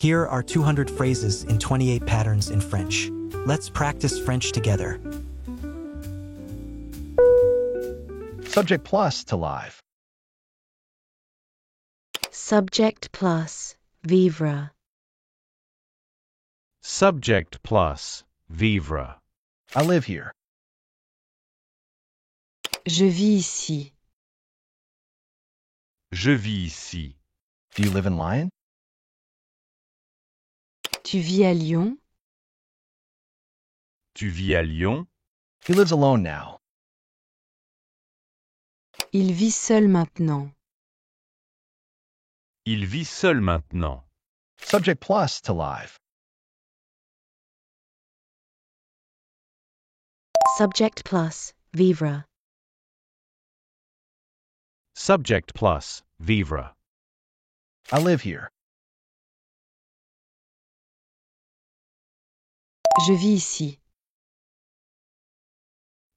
Here are 200 phrases in 28 patterns in French. Let's practice French together. Subject plus to live. Subject plus, vivre. Subject plus, vivre. I live here. Je vis ici. Je vis ici. Do you live in Lyon? Tu vis à Lyon? Tu vis à Lyon? He lives alone now. Il vit seul maintenant. Il vit seul maintenant. Subject plus to live. Subject plus, vivre. Subject plus, vivre. I live here. Je vis ici.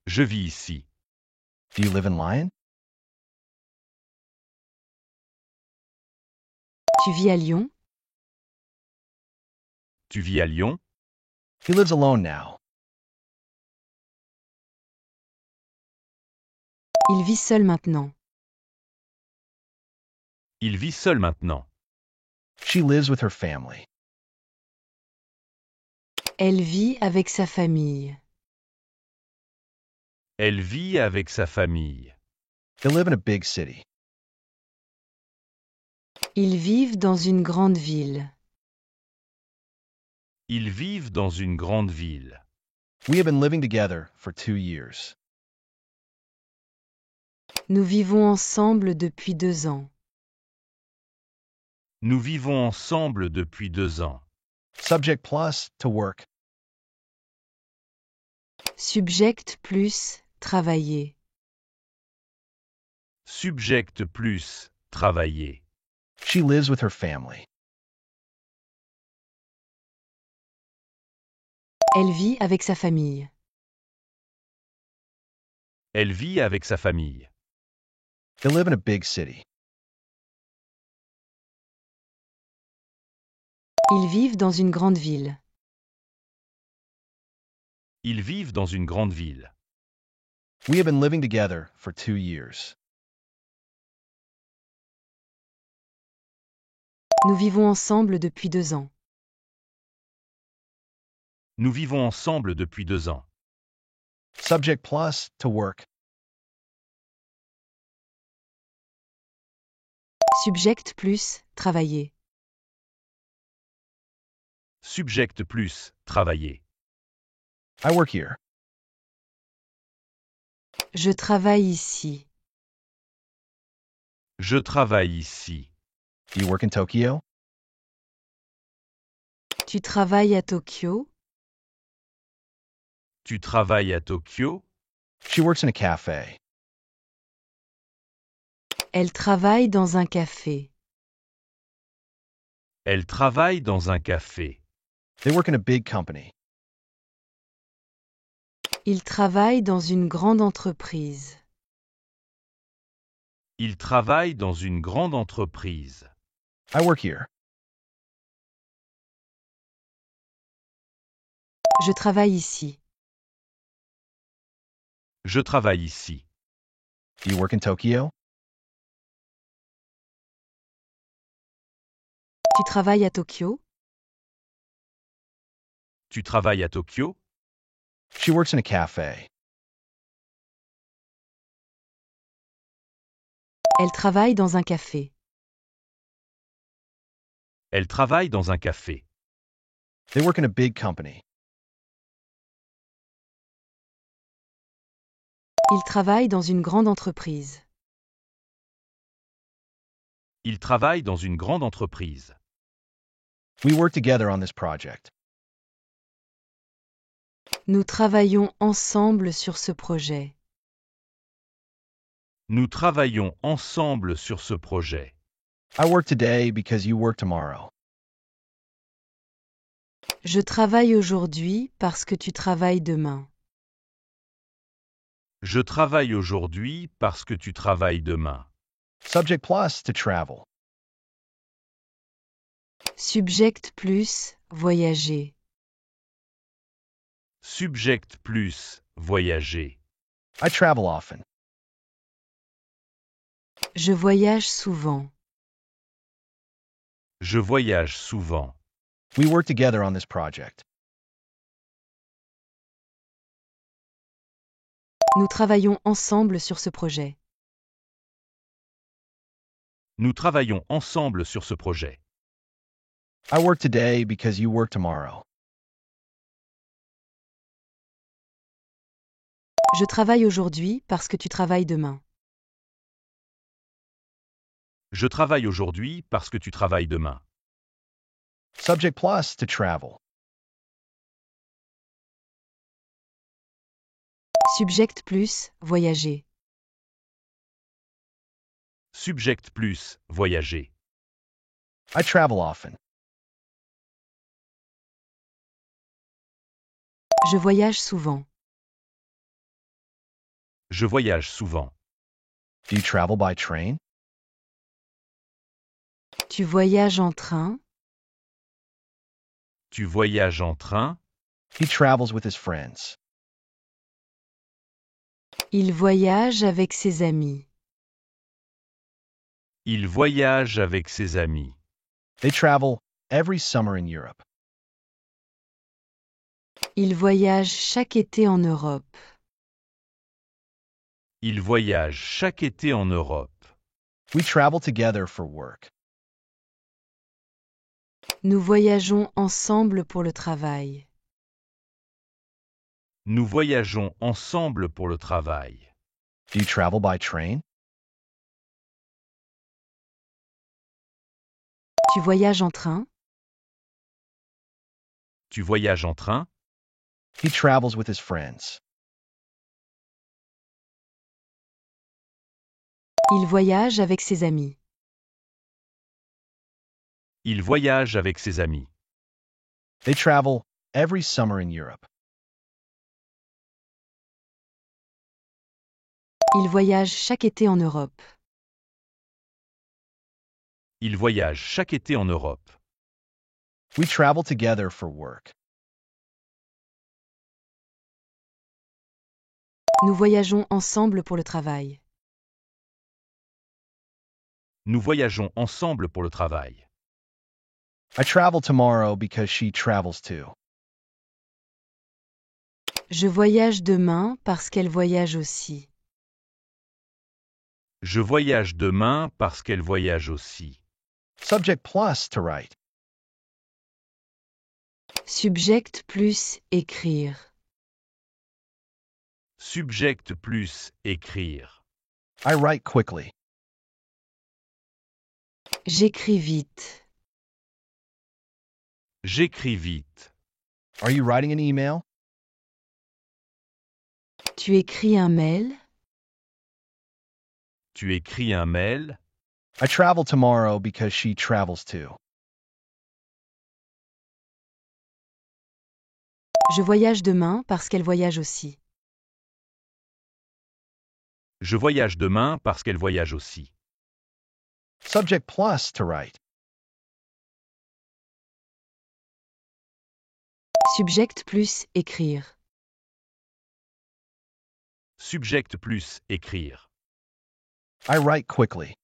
Je vis ici. Do you live in Lyon? Tu vis à Lyon? Tu vis à Lyon? He lives alone now. Il vit seul maintenant. Il vit seul maintenant. She lives with her family. Elle vit avec sa famille. Elle vit avec sa famille. They live in a big city. Ils vivent dans une grande ville. Ils vivent dans une grande ville. We have been living together for 2 years. Nous vivons ensemble depuis 2 ans. Nous vivons ensemble depuis 2 ans. Subject plus to work. Subject plus, travailler. Subject plus, travailler. She lives with her family. Elle vit avec sa famille. Elle vit avec sa famille. They live in a big city. Ils vivent dans une grande ville. Ils vivent dans une grande ville. We have been living together for 2 years. Nous vivons ensemble depuis 2 ans. Nous vivons ensemble depuis 2 ans. Subject plus to work. Subject plus, travailler. Subject plus, travailler. I work here. Je travaille ici. Je travaille ici. Do you work in Tokyo? Tu travailles à Tokyo? Tu travailles à Tokyo? She works in a cafe. Elle travaille dans un café. Elle travaille dans un café. They work in a big company. Il travaille dans une grande entreprise. Il travaille dans une grande entreprise. I work here. Je travaille ici. Je travaille ici. Do you work in Tokyo? Tu travailles à Tokyo? Tu travailles à Tokyo? She works in a cafe. Elle travaille dans un café. Elle travaille dans un café. They work in a big company. Il travaille dans une grande entreprise. Il travaille dans une grande entreprise. We work together on this project. Nous travaillons ensemble sur ce projet. Nous travaillons ensemble sur ce projet. I work today because you work tomorrow. Je travaille aujourd'hui parce que tu travailles demain. Je travaille aujourd'hui parce que tu travailles demain. Subject plus to travel. Subject plus, voyager. Subject plus, voyager. I travel often. Je voyage souvent. Je voyage souvent. We work together on this project. Nous travaillons ensemble sur ce projet. Nous travaillons ensemble sur ce projet. I work today because you work tomorrow. Je travaille aujourd'hui parce que tu travailles demain. Je travaille aujourd'hui parce que tu travailles demain. Subject plus to travel. Subject plus, voyager. Subject plus, voyager. I travel often. Je voyage souvent. Je voyage souvent. Do you travel by train? Tu voyages en train. Tu voyages en train. He travels with his friends. Il voyage avec ses amis. Il voyage avec ses amis. They travel every summer in Europe. Il voyage chaque été en Europe. Il voyage chaque été en Europe. We travel together for work. Nous voyageons ensemble pour le travail. Nous voyageons ensemble pour le travail. Do you travel by train? Tu voyages en train. Tu voyages en train. He travels with his friends. Il voyage avec ses amis. Il voyage avec ses amis. They travel every summer in Europe. Il voyage chaque été en Europe. Il voyage chaque été en Europe. We travel together for work. Nous voyageons ensemble pour le travail. Nous voyageons ensemble pour le travail. I travel tomorrow because she travels too. Je voyage demain parce qu'elle voyage aussi. Je voyage demain parce qu'elle voyage aussi. Subject plus to write. Subject plus, écrire. Subject plus, écrire. I write quickly. J'écris vite. J'écris vite. Are you writing an email? Tu écris un mail. Tu écris un mail. I travel tomorrow because she travels too. Je voyage demain parce qu'elle voyage aussi. Je voyage demain parce qu'elle voyage aussi. Subject plus to write. Subject plus, écrire. Subject plus, écrire. I write quickly.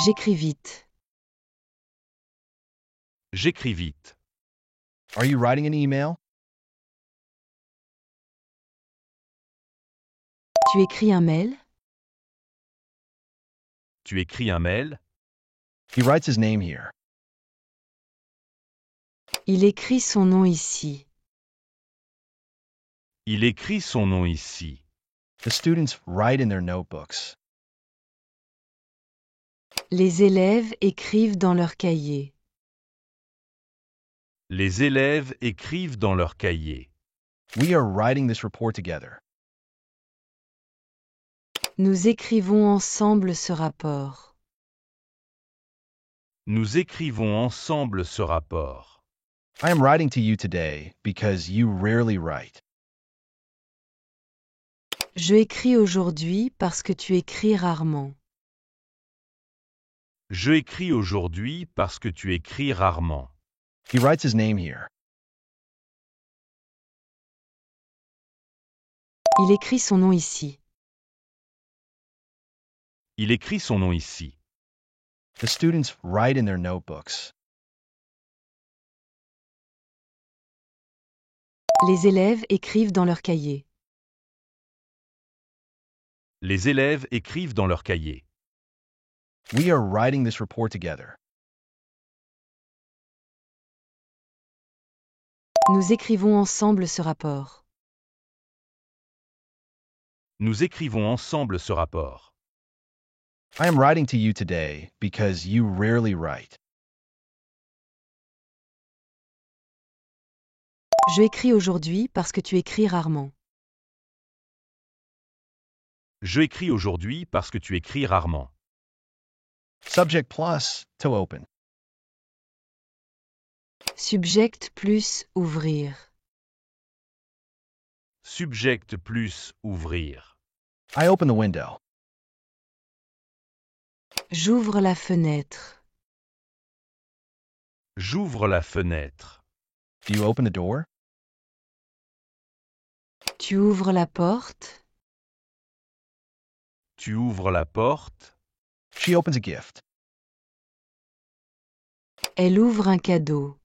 J'écris vite. J'écris vite. Are you writing an email? Tu écris un mail. Tu écris un mail. He writes his name here. Il écrit son nom ici. Il écrit son nom ici. The students write in their notebooks. Les élèves écrivent dans leur cahier. Les élèves écrivent dans leur cahier. We are writing this report together. Nous écrivons ensemble ce rapport. Nous écrivons ensemble ce rapport. I am writing to you today because you rarely write. Je écris aujourd'hui parce que tu écris rarement. Je écris aujourd'hui parce que tu écris rarement. He writes his name here. Il écrit son nom ici. Il écrit son nom ici. The students write in their notebooks. Les élèves écrivent dans leur cahier. Les élèves écrivent dans leur cahier. We are writing this report together. Nous écrivons ensemble ce rapport. Nous écrivons ensemble ce rapport. I am writing to you today because you rarely write. Je écris aujourd'hui parce que tu écris rarement. Je écris aujourd'hui parce que tu écris rarement. Subject plus to open. Subject plus ouvrir. Subject plus ouvrir. I open the window. J'ouvre la fenêtre. J'ouvre la fenêtre. Do you open the door? Tu ouvres la porte. Tu ouvres la porte. She opens a gift. Elle ouvre un cadeau.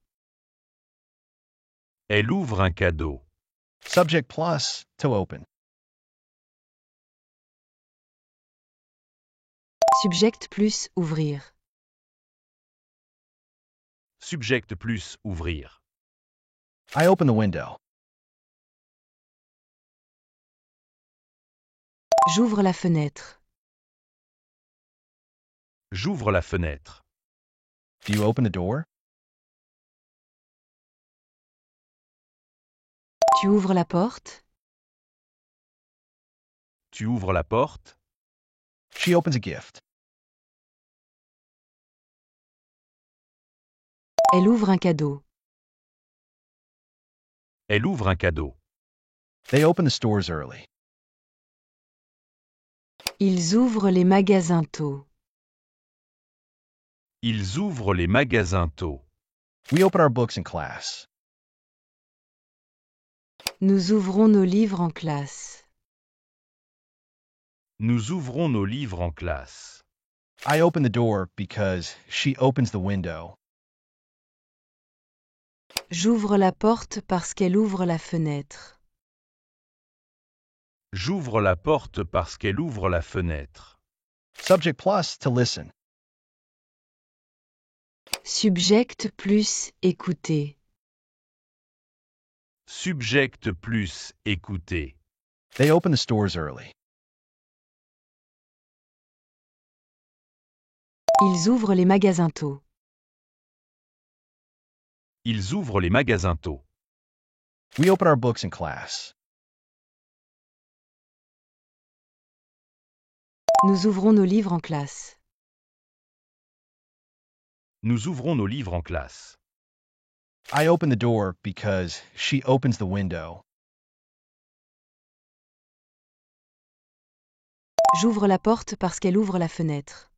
Elle ouvre un cadeau. Subject plus to open. Subject plus ouvrir. Subject plus ouvrir. I open the window. J'ouvre la fenêtre. J'ouvre la fenêtre. Do you open the door? Tu ouvres la porte. Tu ouvres la porte. She opens a gift. Elle ouvre un cadeau. Elle ouvre un cadeau. They open the stores early. Ils ouvrent les magasins tôt. Ils ouvrent les magasins tôt. We open our books in class. Nous ouvrons nos livres en classe. Nous ouvrons nos livres en classe. I open the door because she opens the window. J'ouvre la porte parce qu'elle ouvre la fenêtre. J'ouvre la porte parce qu'elle ouvre la fenêtre. Subject plus to listen. Subject plus écouter. Subject plus écouter. They open the stores early. Ils ouvrent les magasins tôt. Ils ouvrent les magasins tôt. We open our books in class. Nous ouvrons nos livres en classe. Nous ouvrons nos livres en classe. I open the door because she opens the window. J'ouvre la porte parce qu'elle ouvre la fenêtre.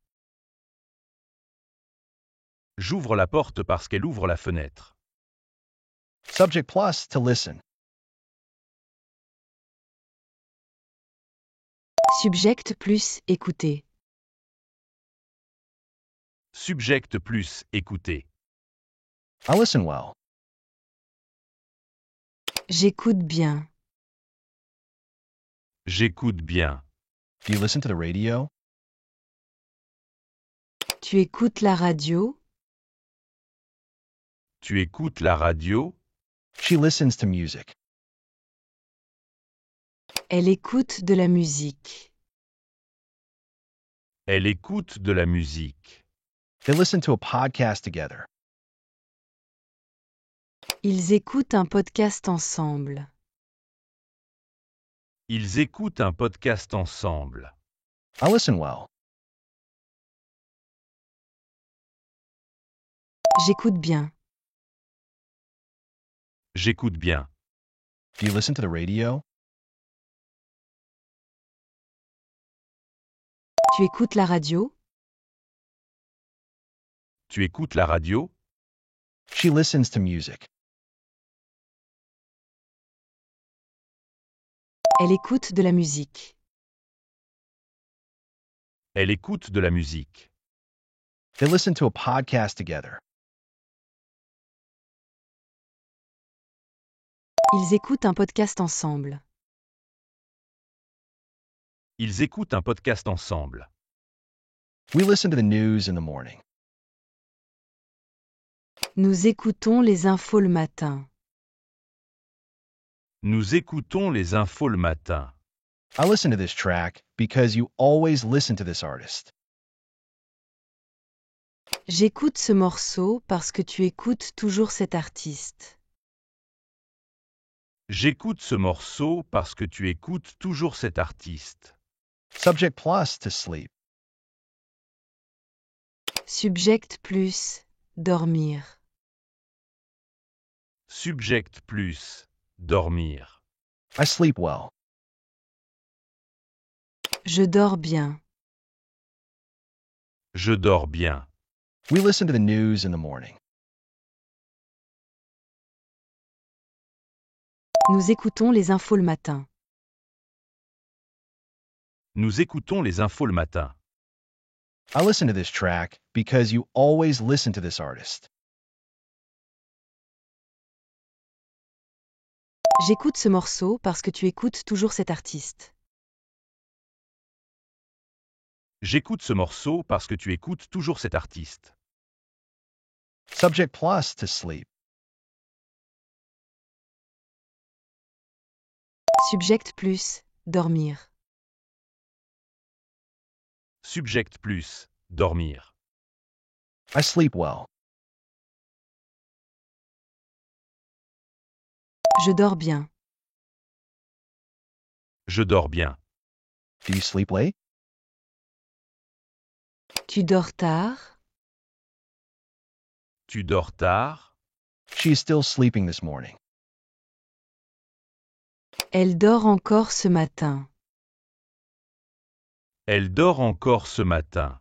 J'ouvre la porte parce qu'elle ouvre la fenêtre. Subject plus to listen. Subject plus écouter. Subject plus écouter. I listen well. J'écoute bien. J'écoute bien. Do you listen to the radio? Tu écoutes la radio. Tu écoutes la radio. She listens to music. Elle écoute de la musique. Elle écoute de la musique. They listen to a podcast together. Ils écoutent un podcast ensemble. Ils écoutent un podcast ensemble. I listen well. J'écoute bien. J'écoute bien. Do you listen to the radio? Tu écoutes la radio. Tu écoutes la radio? She listens to music. Elle écoute de la musique. Elle écoute de la musique. They listen to a podcast together. Ils écoutent un podcast ensemble. Ils écoutent un podcast ensemble. We listen to the news in the morning. Nous écoutons les infos le matin. Nous écoutons les infos le matin. I listen to this track because you always listen to this artist. J'écoute ce morceau parce que tu écoutes toujours cet artiste. J'écoute ce morceau parce que tu écoutes toujours cet artiste. Subject plus to sleep. Subject plus, dormir. Subject plus, dormir. I sleep well. Je dors bien. Je dors bien. We listen to the news in the morning. Nous écoutons les infos le matin. Nous écoutons les infos le matin. I listen to this track because you always listen to this artist. J'écoute ce morceau parce que tu écoutes toujours cet artiste. J'écoute ce morceau parce que tu écoutes toujours cet artiste. Subject plus to sleep. Subject plus, dormir. Subject plus, dormir. I sleep well. Je dors bien. Je dors bien. Do you sleep late? Tu dors tard? Tu dors tard? She is still sleeping this morning. Elle dort encore ce matin. Elle dort encore ce matin.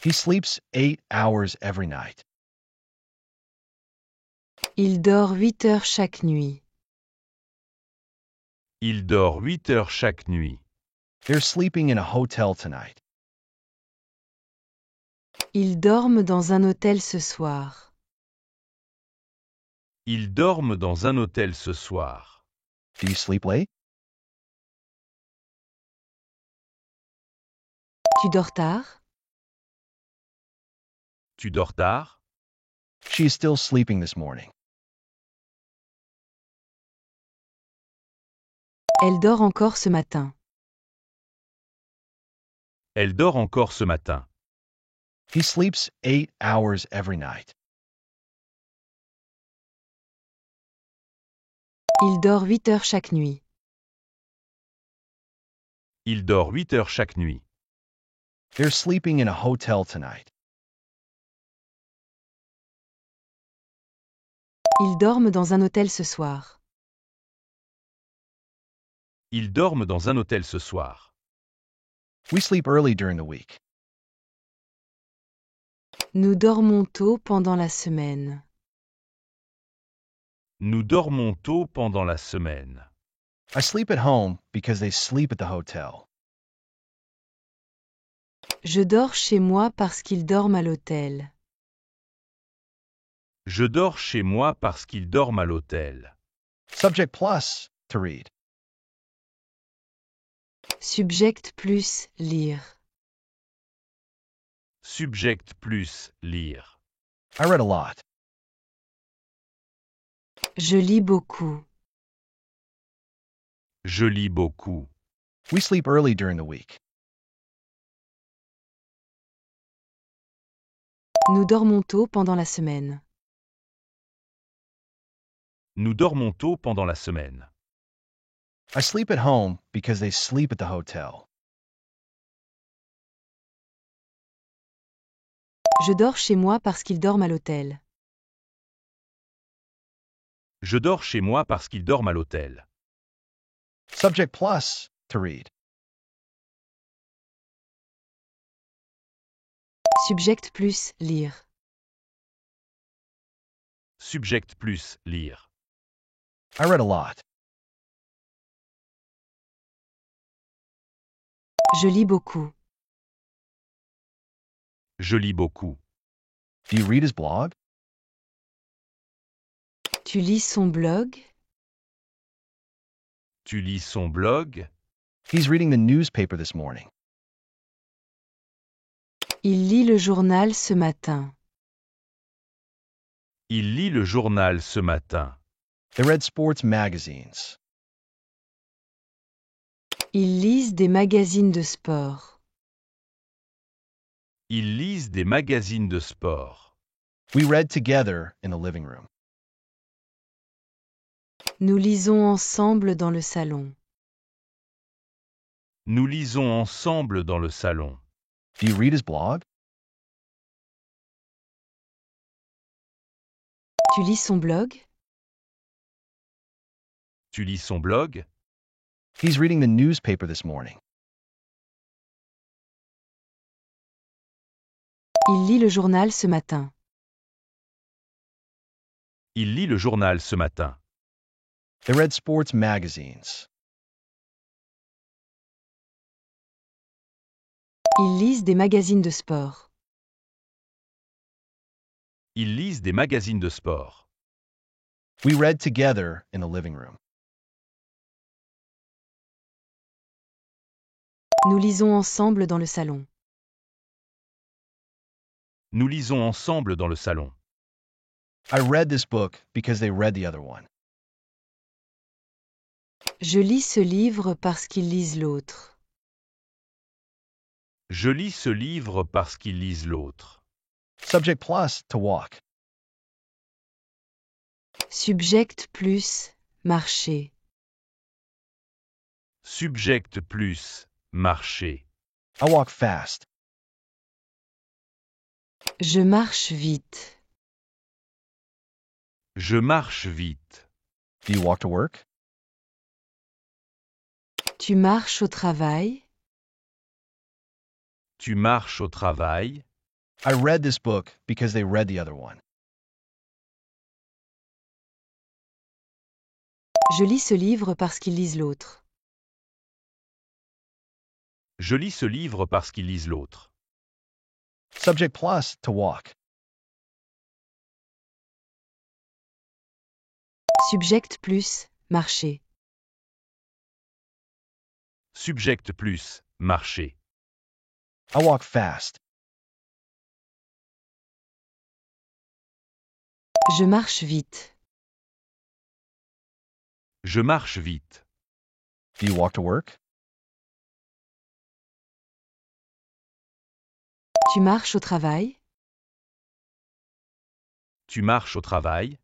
He sleeps 8 hours every night. Il dort 8 heures chaque nuit. Il dort 8 heures chaque nuit. They're sleeping in a hotel tonight. Ils dorment dans un hôtel ce soir. Ils dorment dans un hôtel ce soir. Do you sleep late? Tu dors tard? Tu dors tard? She is still sleeping this morning. Elle dort encore ce matin. Elle dort encore ce matin. He sleeps 8 hours every night. Il dort 8 heures chaque nuit. Il dort 8 heures chaque nuit. They're sleeping in a hotel tonight. Ils dorment dans un hôtel ce soir. Ils dorment dans un hôtel ce soir. We sleep early during the week. Nous dormons tôt pendant la semaine. Nous dormons tôt pendant la semaine. I sleep at home because they sleep at the hotel. Je dors chez moi parce qu'ils dorment à l'hôtel. Je dors chez moi parce qu'ils dorment à l'hôtel. Subject plus to read. Subject plus, lire. Subject plus, lire. I read a lot. Je lis beaucoup. Je lis beaucoup. We sleep early during the week. Nous dormons tôt pendant la semaine. Nous dormons tôt pendant la semaine. I sleep at home because they sleep at the hotel. Je dors chez moi parce qu'ils dorment à l'hôtel. Je dors chez moi parce qu'ils dorment à l'hôtel. Subject plus to read. Subject plus, lire. Subject plus lire. I read a lot. Je lis beaucoup. Je lis beaucoup. Do you read his blog? Tu lis son blog? Tu lis son blog? He's reading the newspaper this morning. Il lit le journal ce matin. Il lit le journal ce matin. They read sports magazines. Ils lisent des magazines de sport. Ils lisent des magazines de sport. We read together in the living room. Nous lisons ensemble dans le salon. Nous lisons ensemble dans le salon. Do you read his blog? Tu lis son blog? Tu lis son blog? He's reading the newspaper this morning. Il lit le journal ce matin. Il lit le journal ce matin. They read sports magazines. Ils lisent des magazines de sport. Ils lisent des magazines de sport. We read together in the living room. Nous lisons ensemble dans le salon. Nous lisons ensemble dans le salon. I read this book because they read the other one. Je lis ce livre parce qu'ils lisent l'autre. Je lis ce livre parce qu'ils lisent l'autre. Subject plus to walk. Subject plus, marcher. Subject plus, marcher. I walk fast. Je marche vite. Je marche vite. Do you walk to work? Tu marches au travail? Tu marches au travail? I read this book because they read the other one. Je lis ce livre parce qu'ils lisent l'autre. Je lis ce livre parce qu'ils lisent l'autre. Subject plus to walk. Subject plus, marcher. Subject plus, marcher. I walk fast. Je marche vite. Je marche vite. Do you walk to work? Tu marches au travail? Tu marches au travail?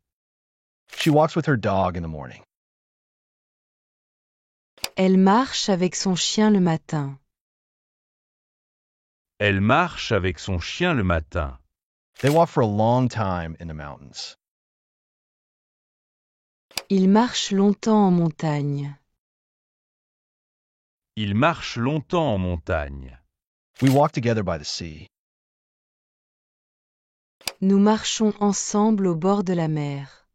She walks with her dog in the morning. Elle marche avec son chien le matin. Elle marche avec son chien le matin. They walk for a long time in the mountains. Il marche longtemps en montagne. Il marche longtemps en montagne. We walk together by the sea. Nous marchons ensemble au bord de la mer.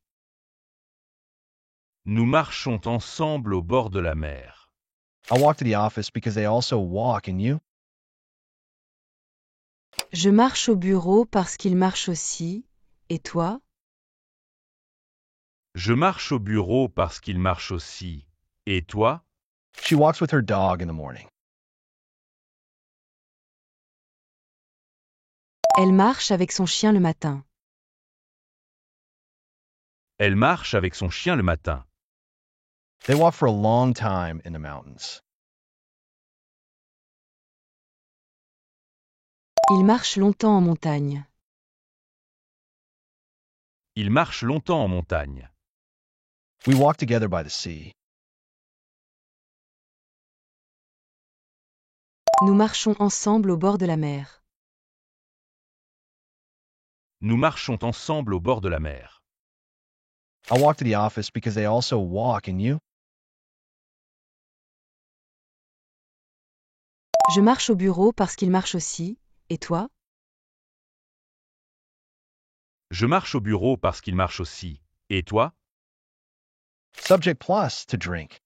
Nous marchons ensemble au bord de la mer. I walk to the office because they also walk, and you? Je marche au bureau parce qu'il marche aussi. Et toi? Je marche au bureau parce qu'il marche aussi. Et toi? She walks with her dog in the morning. Elle marche avec son chien le matin. Elle marche avec son chien le matin. They walk for a long time in the mountains. Il marche longtemps en montagne. Il marche longtemps en montagne. We walk together by the sea. Nous marchons ensemble au bord de la mer. Nous marchons ensemble au bord de la mer. I walk to the office because they also walk, and you? Je marche au bureau parce qu'il marche aussi. Et toi? Je marche au bureau parce qu'il marche aussi. Et toi? Subject plus to drink.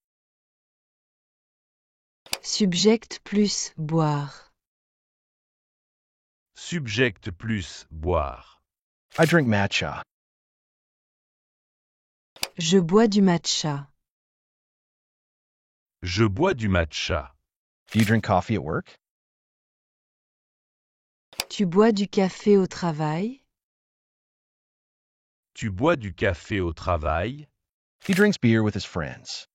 Subject plus boire. Subject plus boire. I drink matcha. Je bois du matcha. Je bois du matcha. Do you drink coffee at work? Tu bois du café au travail? Tu bois du café au travail? He drinks beer with his friends.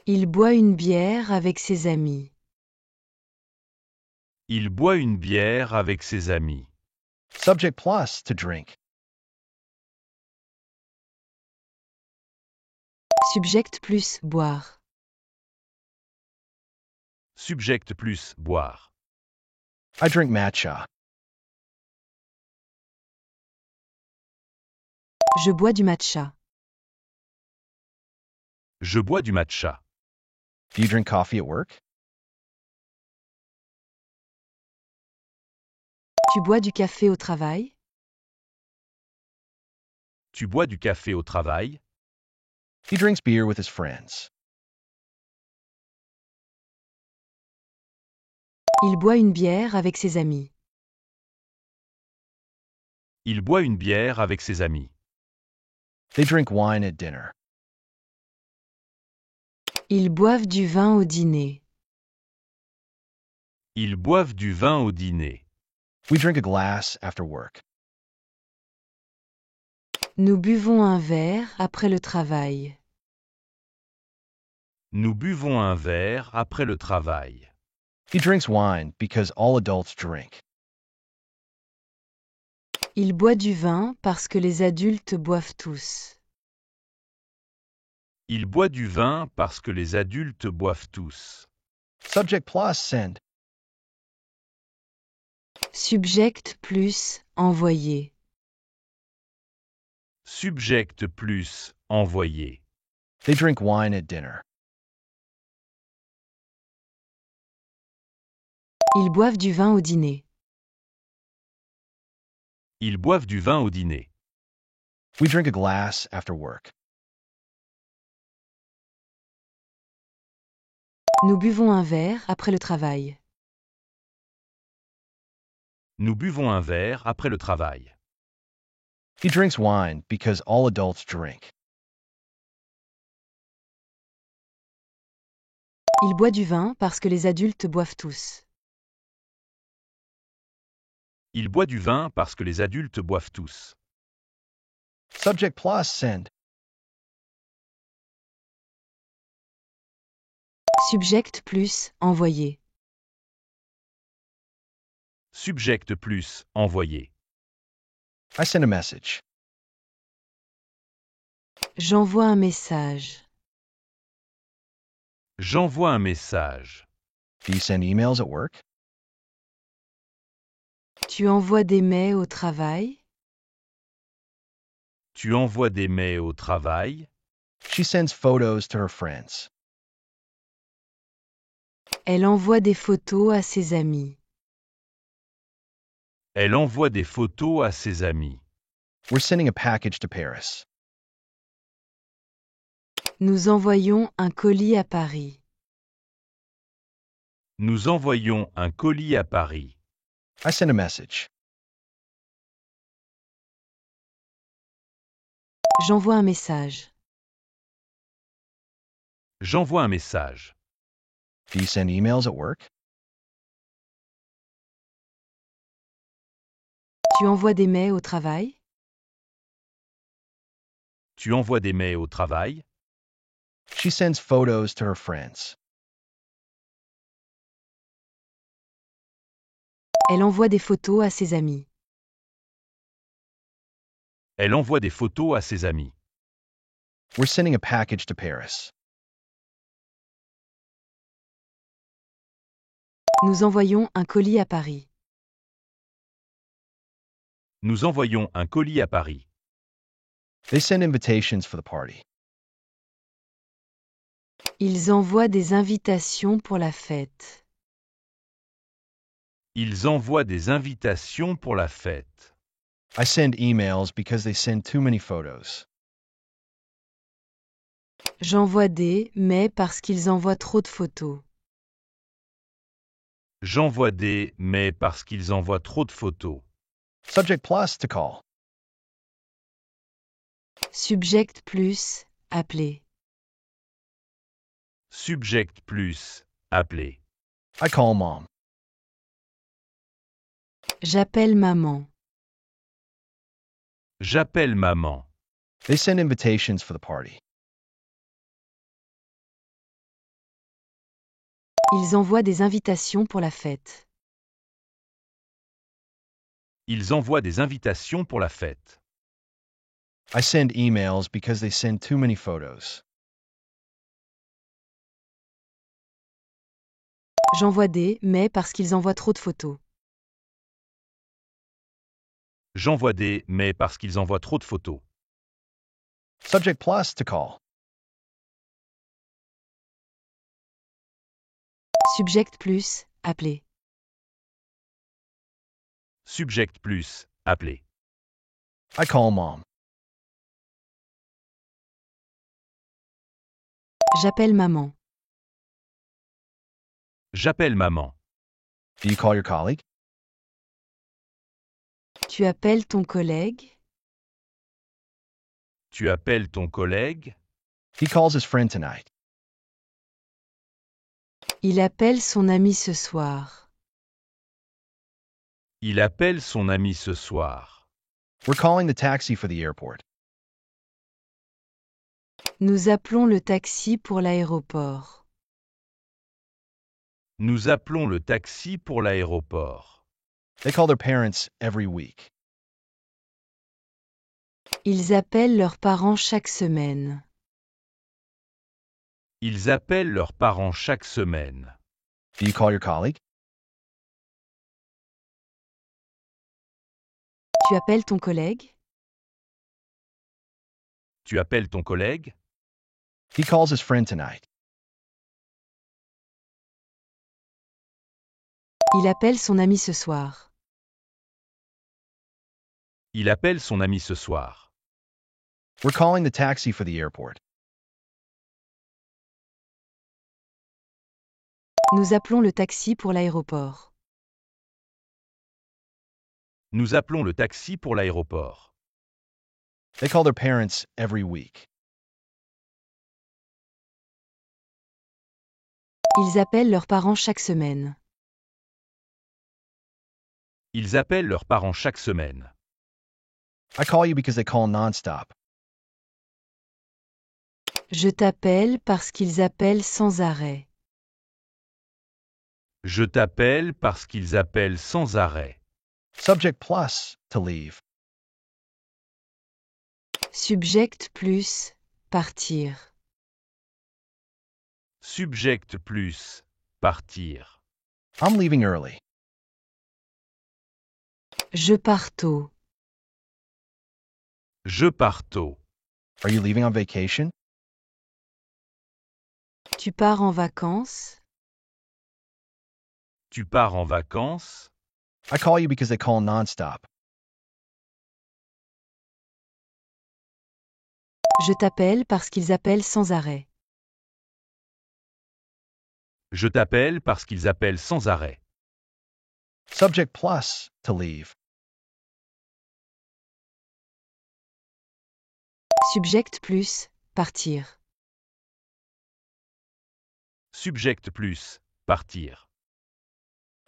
Il boit une bière avec ses amis. Il boit une bière avec ses amis. Subject plus to drink. Subject plus boire. Subject plus boire. I drink matcha. Je bois du matcha. Je bois du matcha. Do you drink coffee at work? Tu bois du café au travail? Tu bois du café au travail? He drinks beer with his friends. Il boit une bière avec ses amis. Il boit une bière avec ses amis. They drink wine at dinner. Ils boivent du vin au dîner. Ils boivent du vin au dîner. We drink a glass after work. Nous buvons un verre après le travail. Nous buvons un verre après le travail. He drinks wine because all adults drink. Il boit du vin parce que les adultes boivent tous. Il boit du vin parce que les adultes boivent tous. Subject plus send. Subject plus envoyer. Subject plus envoyer. They drink wine at dinner. Ils boivent du vin au dîner. Ils boivent du vin au dîner. We drink a glass after work. Nous buvons un verre après le travail. Nous buvons un verre après le travail. He drinks wine because all adults drink. Il boit du vin parce que les adultes boivent tous. Il boit du vin parce que les adultes boivent tous. Subject plus send. Subject plus envoyer. Subject plus envoyer. I send a message. J'envoie un message. J'envoie un message. Do you send emails at work? Tu envoies des mails au travail? Tu envoies des mails au travail? She sends photos to her friends. Elle envoie des photos à ses amis. Elle envoie des photos à ses amis. We're sending a package to Paris. Nous envoyons un colis à Paris. Nous envoyons un colis à Paris. I send a message. J'envoie un message. J'envoie un message. Do you send emails at work? Tu envoies des mails au travail? Tu envoies des mails au travail? She sends photos to her friends. Elle envoie des photos à ses amis. Elle envoie des photos à ses amis. We're sending a package to Paris. Nous envoyons un colis à Paris. Nous envoyons un colis à Paris. They send invitations for the party. Ils envoient des invitations pour la fête. Ils envoient des invitations pour la fête. I send emails because they send too many photos. J'envoie des, mais parce qu'ils envoient trop de photos. J'envoie des, mais parce qu'ils envoient trop de photos. Subject plus to call. Subject plus, appeler. Subject plus, appeler. I call mom. J'appelle maman. J'appelle maman. They send invitations for the party. Ils envoient des invitations pour la fête. Ils envoient des invitations pour la fête. I send emails because they send too many photos. J'envoie des, mais parce qu'ils envoient trop de photos. J'envoie des, mais parce qu'ils envoient trop de photos. Subject plus to call. Subject plus, appeler. Subject plus, appeler. I call mom. J'appelle maman. J'appelle maman. Do you call your colleague? Tu appelles ton collègue? Tu appelles ton collègue? He calls his friend tonight. Il appelle son ami ce soir. Il appelle son ami ce soir. We're calling the taxi for the airport. Nous appelons le taxi pour l'aéroport. Nous appelons le taxi pour l'aéroport. They call their parents every week. Ils appellent leurs parents chaque semaine. Ils appellent leurs parents chaque semaine. Do you call your colleague? Tu appelles ton collègue? Tu appelles ton collègue? He calls his friend tonight. Il appelle son ami ce soir. Il appelle son ami ce soir. We're calling the taxi for the airport. Nous appelons le taxi pour l'aéroport. Nous appelons le taxi pour l'aéroport. They call their parents every week. Ils appellent leurs parents chaque semaine. Ils appellent leurs parents chaque semaine. I call you because they call nonstop. Je t'appelle parce qu'ils appellent sans arrêt. Je t'appelle parce qu'ils appellent sans arrêt. Subject plus to leave. Subject plus, partir. Subject plus, partir. I'm leaving early. Je pars tôt. Je pars tôt. Are you leaving on vacation? Tu pars en vacances? Tu pars en vacances? I call you because they call nonstop. Je t'appelle parce qu'ils appellent sans arrêt. Je t'appelle parce qu'ils appellent sans arrêt. Subject plus to leave. Subject plus, partir. Subject plus, partir.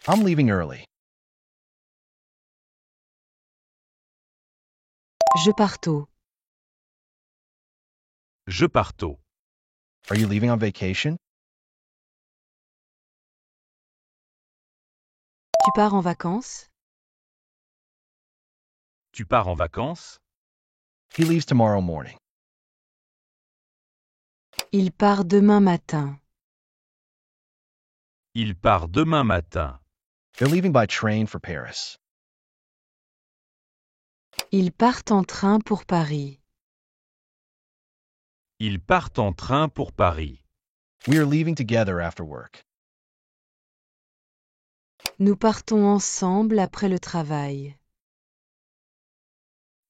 I'm leaving early. Je pars tôt. Je pars tôt. Are you leaving on vacation? Tu pars en vacances? Tu pars en vacances? He leaves tomorrow morning. Il part demain matin. Il part demain matin. They're leaving by train for Paris. Ils partent en train pour Paris. Ils partent en train pour Paris. We are leaving together after work. Nous partons ensemble après le travail.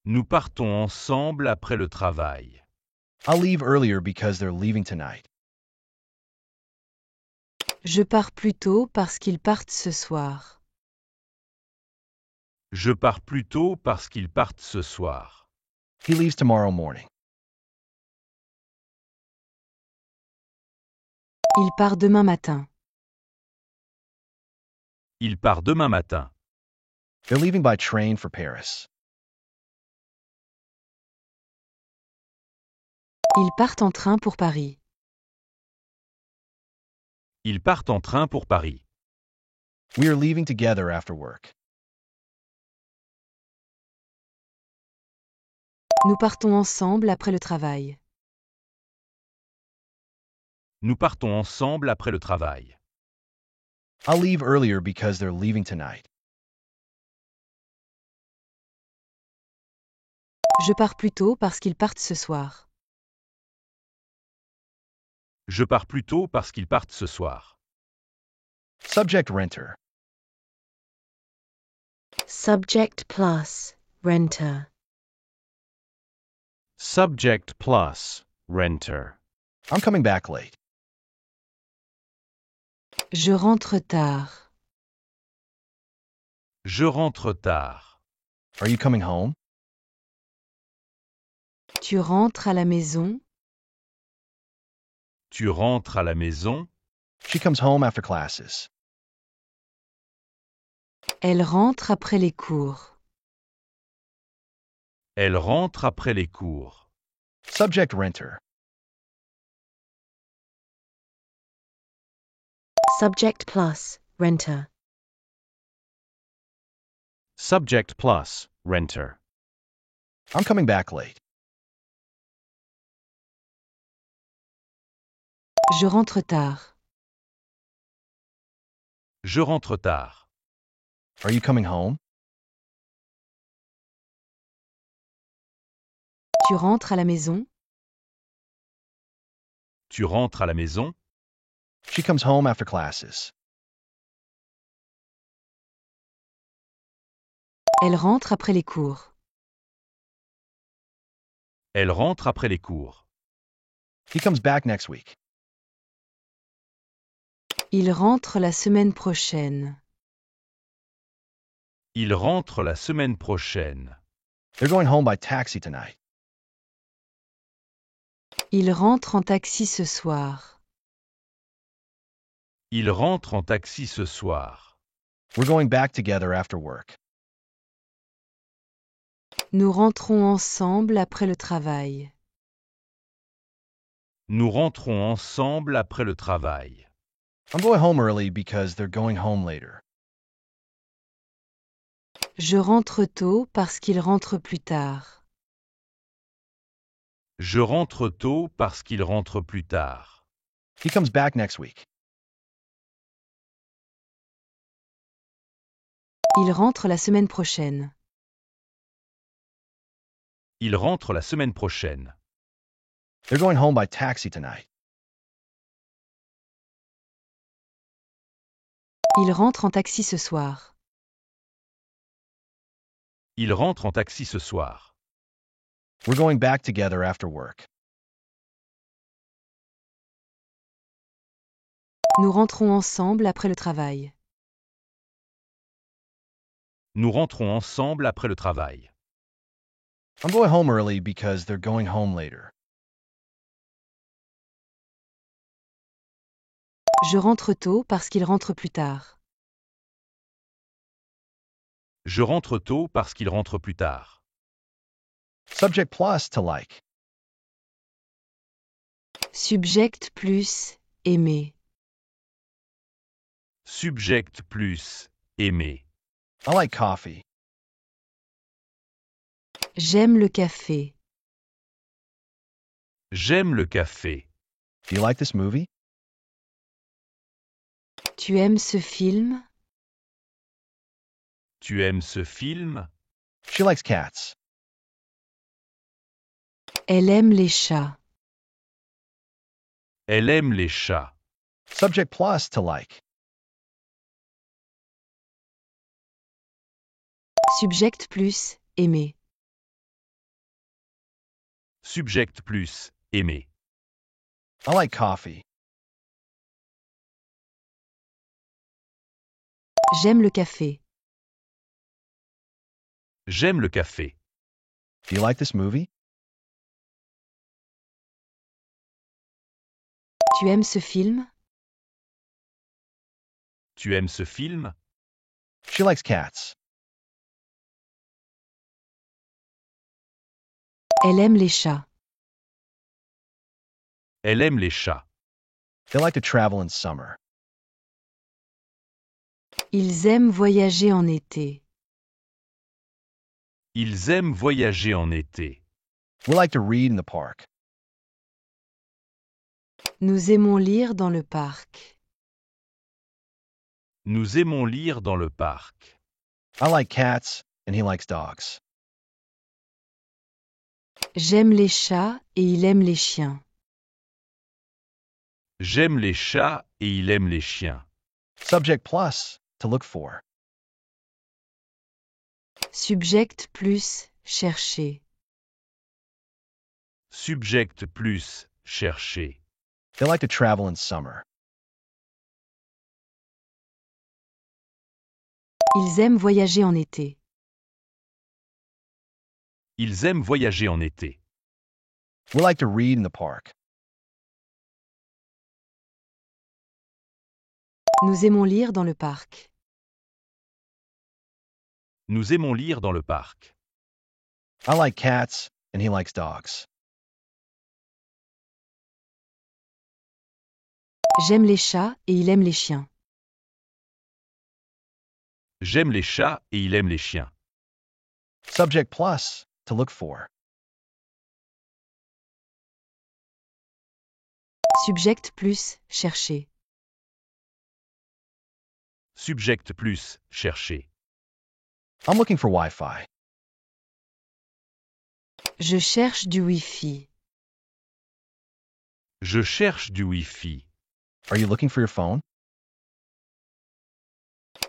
Nous partons ensemble après le travail. I'll leave earlier because they're leaving tonight. Je pars plus tôt parce qu'ils partent ce soir. Je pars plus tôt parce qu'ils partent ce soir. He leaves tomorrow morning. Il part demain matin. Il part demain matin. They're leaving by train for Paris. Ils partent en train pour Paris. Ils partent en train pour Paris. We are leaving together after work. Nous partons ensemble après le travail. Nous partons ensemble après le travail. I'll leave earlier because they're leaving tonight. Je pars plus tôt parce qu'ils partent ce soir. Je pars plus tôt parce qu'ils partent ce soir. Subject renter. Subject plus renter. Subject plus renter. I'm coming back late. Je rentre tard. Je rentre tard. Are you coming home? Tu rentres à la maison. Tu rentres à la maison. She comes home after classes. Elle rentre après les cours. Elle rentre après les cours. Subject renter. Subject plus renter. Subject plus renter. I'm coming back late. Je rentre tard. Je rentre tard. Are you coming home? Tu rentres à la maison. Tu rentres à la maison. She comes home after classes. Elle rentre après les cours. Elle rentre après les cours. He comes back next week. Il rentre la semaine prochaine. Il rentre la semaine prochaine. They're going home by taxi tonight. Il rentre en taxi ce soir. Il rentre en taxi ce soir. We're going back together after work. Nous rentrons ensemble après le travail. Nous rentrons ensemble après le travail. I'm going home early because they're going home later. Je rentre tôt parce qu'il rentre plus tard. Je rentre tôt parce qu'il rentre plus tard. He comes back next week. Il rentre la semaine prochaine. Il rentre la semaine prochaine. They're going home by taxi tonight. Il rentre en taxi ce soir. Il rentre en taxi ce soir. We're going back together after work. Nous rentrons ensemble après le travail. Nous rentrons ensemble après le travail. I'm going home early because they're going home later. Je rentre tôt parce qu'il rentre plus tard. Je rentre tôt parce qu'il rentre plus tard. Subject plus to like. Subject plus aimer. Subject plus aimer. I like coffee. J'aime le café. J'aime le café. Do you like this movie? Tu aimes ce film? Tu aimes ce film? She likes cats. Elle aime les chats. Elle aime les chats. Subject plus to like. Subject plus aimer. Subject plus, aimer. I like coffee. J'aime le café. J'aime le café. Do you like this movie? Tu aimes ce film? Tu aimes ce film? She likes cats. Elle aime les chats. Elle aime les chats. They like to travel in summer. Ils aiment voyager en été. Ils aiment voyager en été. We like to read in the park. Nous aimons lire dans le parc. Nous aimons lire dans le parc. I like cats, and he likes dogs. J'aime les chats et il aime les chiens. J'aime les chats et il aime les chiens. Subject plus, to look for. Subject plus, chercher. Subject plus, chercher. They like to travel in summer. Ils aiment voyager en été. Ils aiment voyager en été. We like to read in the park. Nous aimons lire dans le parc. Nous aimons lire dans le parc. I like cats, and he likes dogs. J'aime les chats et il aime les chiens. J'aime les chats et il aime les chiens. Subject plus, to look for. Subject plus, chercher. Subject plus, chercher. I'm looking for Wi-Fi. Je cherche du Wi-Fi. Je cherche du Wi-Fi. Are you looking for your phone?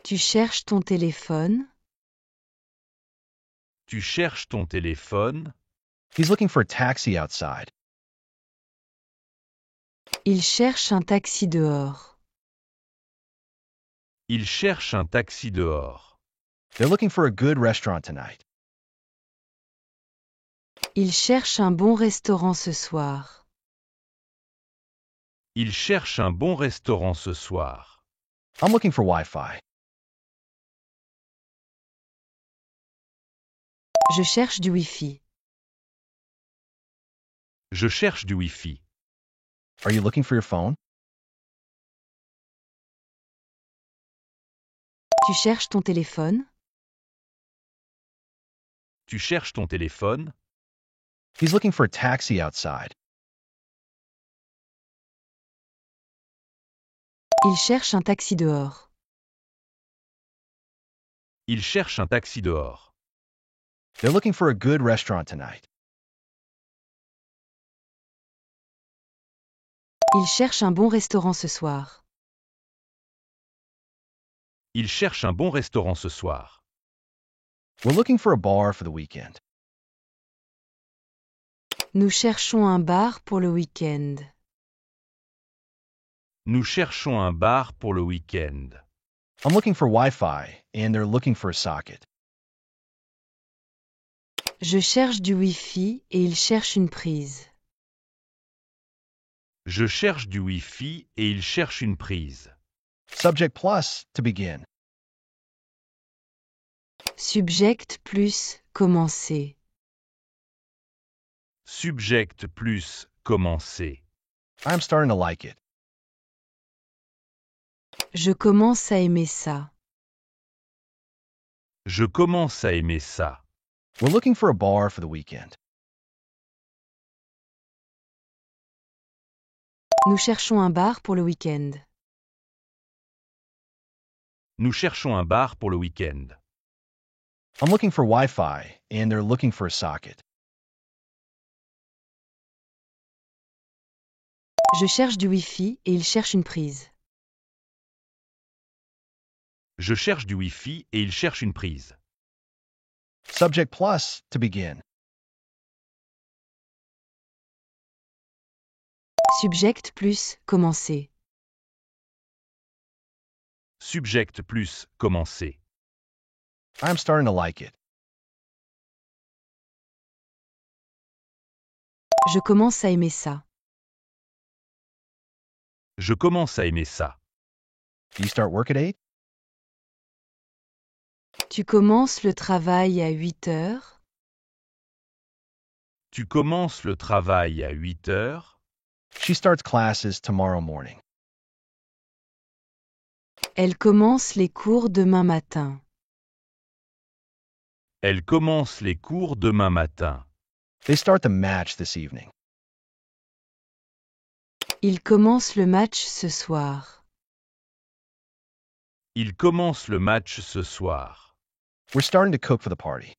Tu cherches ton téléphone. Tu cherches ton téléphone. He's looking for a taxi outside. Il cherche un taxi dehors. Il cherche un taxi dehors. They're looking for a good restaurant tonight. Il cherche un bon restaurant ce soir. Il cherche un bon restaurant ce soir. I'm looking for Wi-Fi. Je cherche du Wi-Fi. Je cherche du Wi-Fi. Are you looking for your phone? Tu cherches ton téléphone. Tu cherches ton téléphone. He's looking for a taxi outside. Il cherche un taxi dehors. Il cherche un taxi dehors. They're looking for a good restaurant tonight. Il cherche un bon restaurant ce soir. Il cherche un bon restaurant ce soir. We're looking for a bar for the weekend. Nous cherchons un bar pour le week-end. Nous cherchons un bar pour le week-end. I'm looking for Wi-Fi, and they're looking for a socket. Je cherche du Wi-Fi et il cherche une prise. Je cherche du Wi-Fi et il cherche une prise. Subject plus, to begin. Subject plus, commencer. Subject plus, commencer. I'm starting to like it. Je commence à aimer ça. Je commence à aimer ça. We're looking for a bar for the weekend. Nous cherchons un bar pour le week-end. Nous cherchons un bar pour le week-end. I'm looking for Wi-Fi, and they're looking for a socket. Je cherche du Wi-Fi et il cherche une prise. Je cherche du Wi-Fi et il cherche une prise. Subject plus, to begin. Subject plus commencer. Subject plus commencer. I'm starting to like it. Je commence à aimer ça. Je commence à aimer ça. Do you start work at 8? Tu commences le travail à 8 heures. Tu commences le travail à 8 heures. She starts classes tomorrow morning. Elle commence les cours demain matin. Elle commence les cours demain matin. They start the match this evening. Il commence le match ce soir. Il commence le match ce soir. We're starting to cook for the party.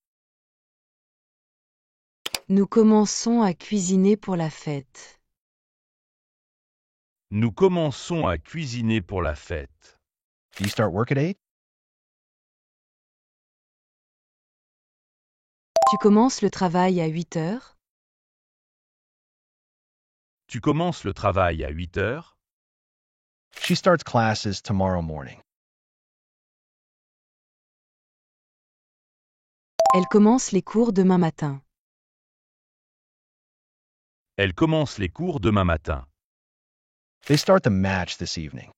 Nous commençons à cuisiner pour la fête. Nous commençons à cuisiner pour la fête. Do you start work at 8? Tu commences le travail à 8 heures. Tu commences le travail à 8 heures. She starts classes tomorrow morning. Elle commence les cours demain matin. Elle commence les cours demain matin. They start the match this evening.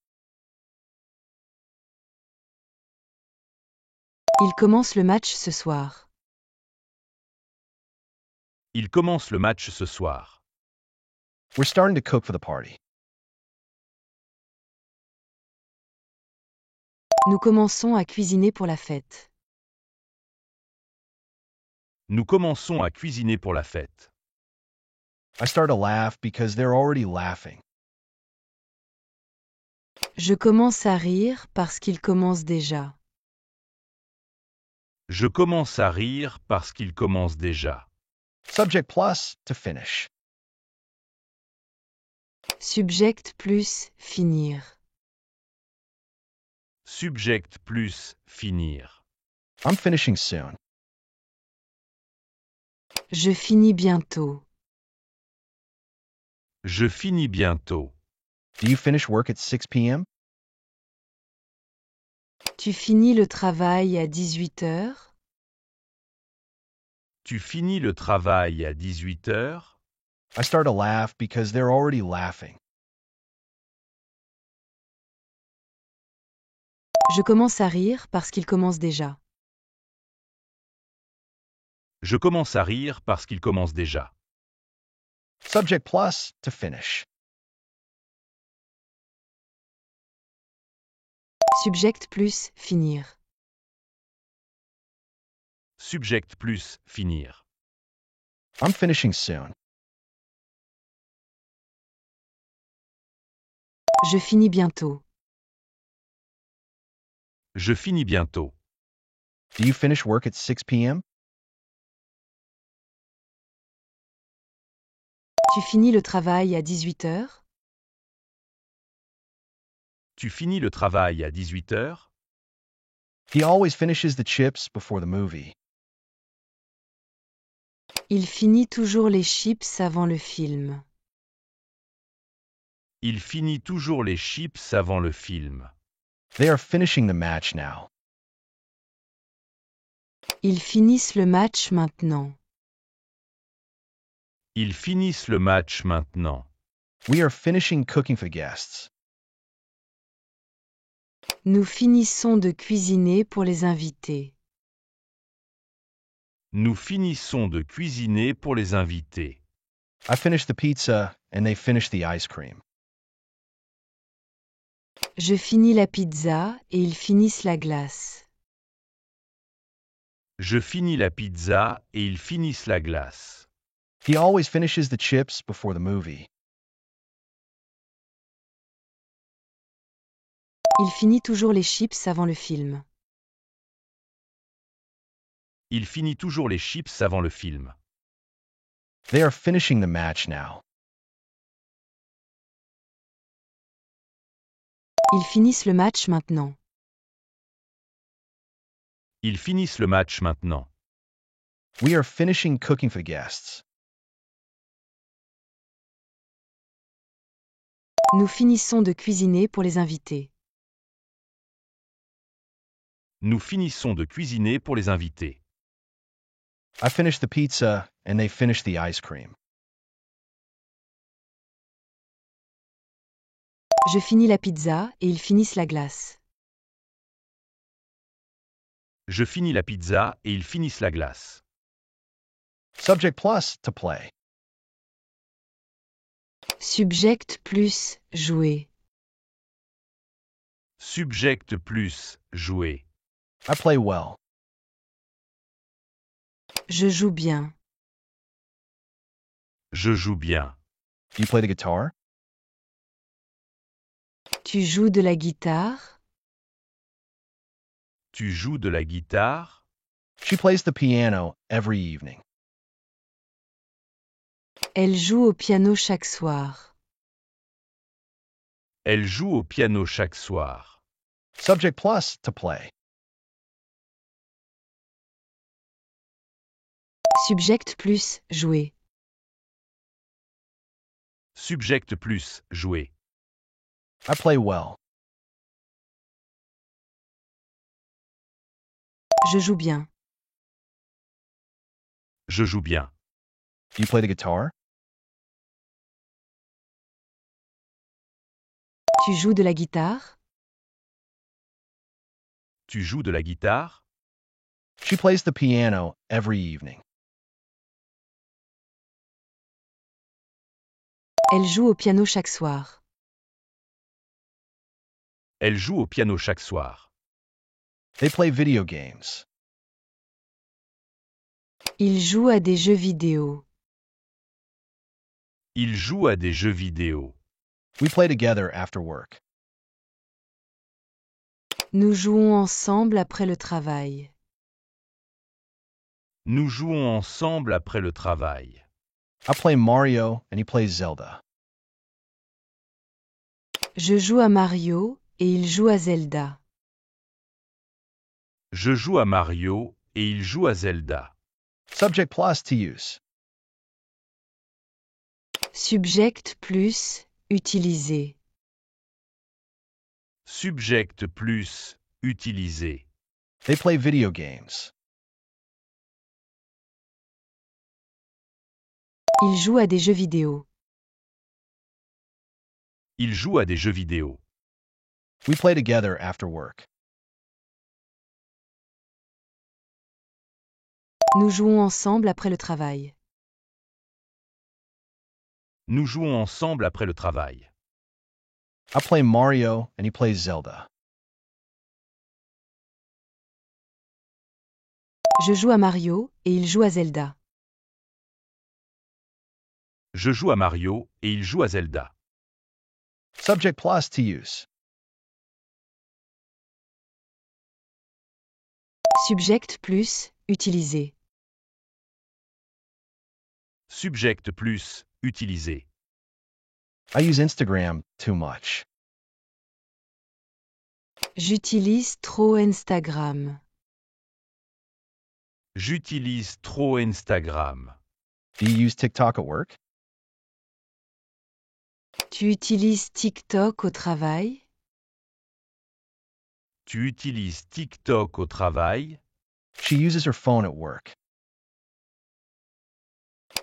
Il commence le match ce soir. Il commence le match ce soir. We're starting to cook for the party. Nous commençons à cuisiner pour la fête. Nous commençons à cuisiner pour la fête. I start to laugh because they're already laughing. Je commence à rire parce qu'il commence déjà. Je commence à rire parce qu'il commence déjà. Subject plus to finish. Subject plus finir. Subject plus finir. I'm finishing soon. Je finis bientôt. Je finis bientôt. Do you finish work at 6 p.m.? Tu finis le travail à 18 heures. Tu finis le travail à 18 heures. I start to laugh because they're already laughing. Je commence à rire parce qu'il commence déjà. Je commence à rire parce qu'il commence déjà. Subject plus to finish. Subject plus finir. Subject plus finir. I'm finishing soon. Je finis bientôt. Je finis bientôt. Do you finish work at 6 p.m.? Tu finis le travail à 18 heures. Tu finis le travail à 18 heures. He always finishes the chips before the movie. Il finit toujours les chips avant le film. Il finit toujours les chips avant le film. They are finishing the match now. Ils finissent le match maintenant. Ils finissent le match maintenant. We are finishing cooking for guests. Nous finissons de cuisiner pour les invités. Nous finissons de cuisiner pour les invités. I finished the pizza and they finished the ice cream. Je finis la pizza et ils finissent la glace. Je finis la pizza et ils finissent la glace. He always finishes the chips before the movie. Il finit toujours les chips avant le film. Il finit toujours les chips avant le film. They are finishing the match now. Ils finissent le match maintenant. Ils finissent le match maintenant. We are finishing cooking for guests. Nous finissons de cuisiner pour les invités. Nous finissons de cuisiner pour les invités. I finished the pizza, and they finished the ice cream. Je finis la pizza et ils finissent la glace. Je finis la pizza et ils finissent la glace. Subject plus to play. Subject plus jouer. Subject plus jouer. I play well. Je joue bien. Je joue bien. You play the guitar? Tu joues de la guitare? Tu joues de la guitare? She plays the piano every evening. Elle joue au piano chaque soir. Elle joue au piano chaque soir. Subject plus to play. Subject plus jouer. Subject plus jouer. I play well. Je joue bien. Je joue bien. You play the guitar? Tu joues de la guitare? Tu joues de la guitare? She plays the piano every evening. Elle joue au piano chaque soir. Elle joue au piano chaque soir. They play video games. Il joue à des jeux vidéo. Il joue à des jeux vidéo. We play together after work. Nous jouons ensemble après le travail. Nous jouons ensemble après le travail. I play Mario and he plays Zelda. Je joue à Mario et il joue à Zelda. Je joue à Mario et il joue à Zelda. Subject plus to use. Subject plus utiliser. Subject plus utilisé. They play video games. Il joue à des jeux vidéo. Il joue à des jeux vidéo. We play together after work. Nous jouons ensemble après le travail. Nous jouons ensemble après le travail. I play Mario and he plays Zelda. Je joue à Mario et il joue à Zelda. Je joue à Mario et il joue à Zelda. Subject plus to use. Subject plus utiliser. Subject plus utilisé. I use Instagram too much. J'utilise trop Instagram. J'utilise trop Instagram. Do you use TikTok at work? Tu utilises TikTok au travail? Tu utilises TikTok au travail? She uses her phone at work.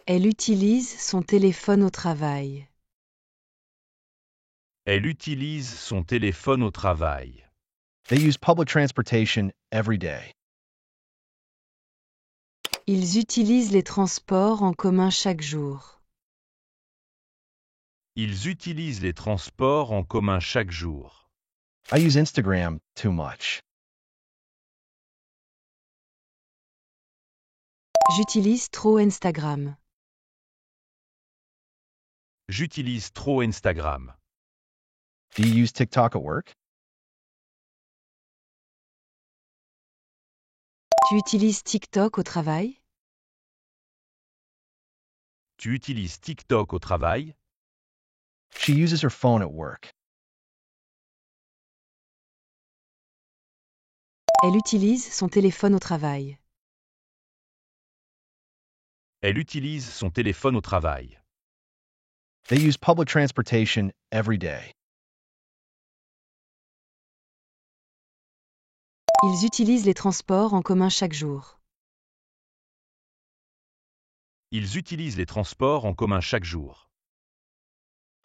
Elle utilise son téléphone au travail. Elle utilise son téléphone au travail. They use public transportation every day. Ils utilisent les transports en commun chaque jour. Ils utilisent les transports en commun chaque jour. I use Instagram too much. J'utilise trop Instagram. J'utilise trop Instagram. Do you use TikTok at work? Tu utilises TikTok au travail? Tu utilises TikTok au travail? She uses her phone at work. Elle utilise son téléphone au travail. Elle utilise son téléphone au travail. They use public transportation every day. Ils utilisent les transports en commun chaque jour. Ils utilisent les transports en commun chaque jour.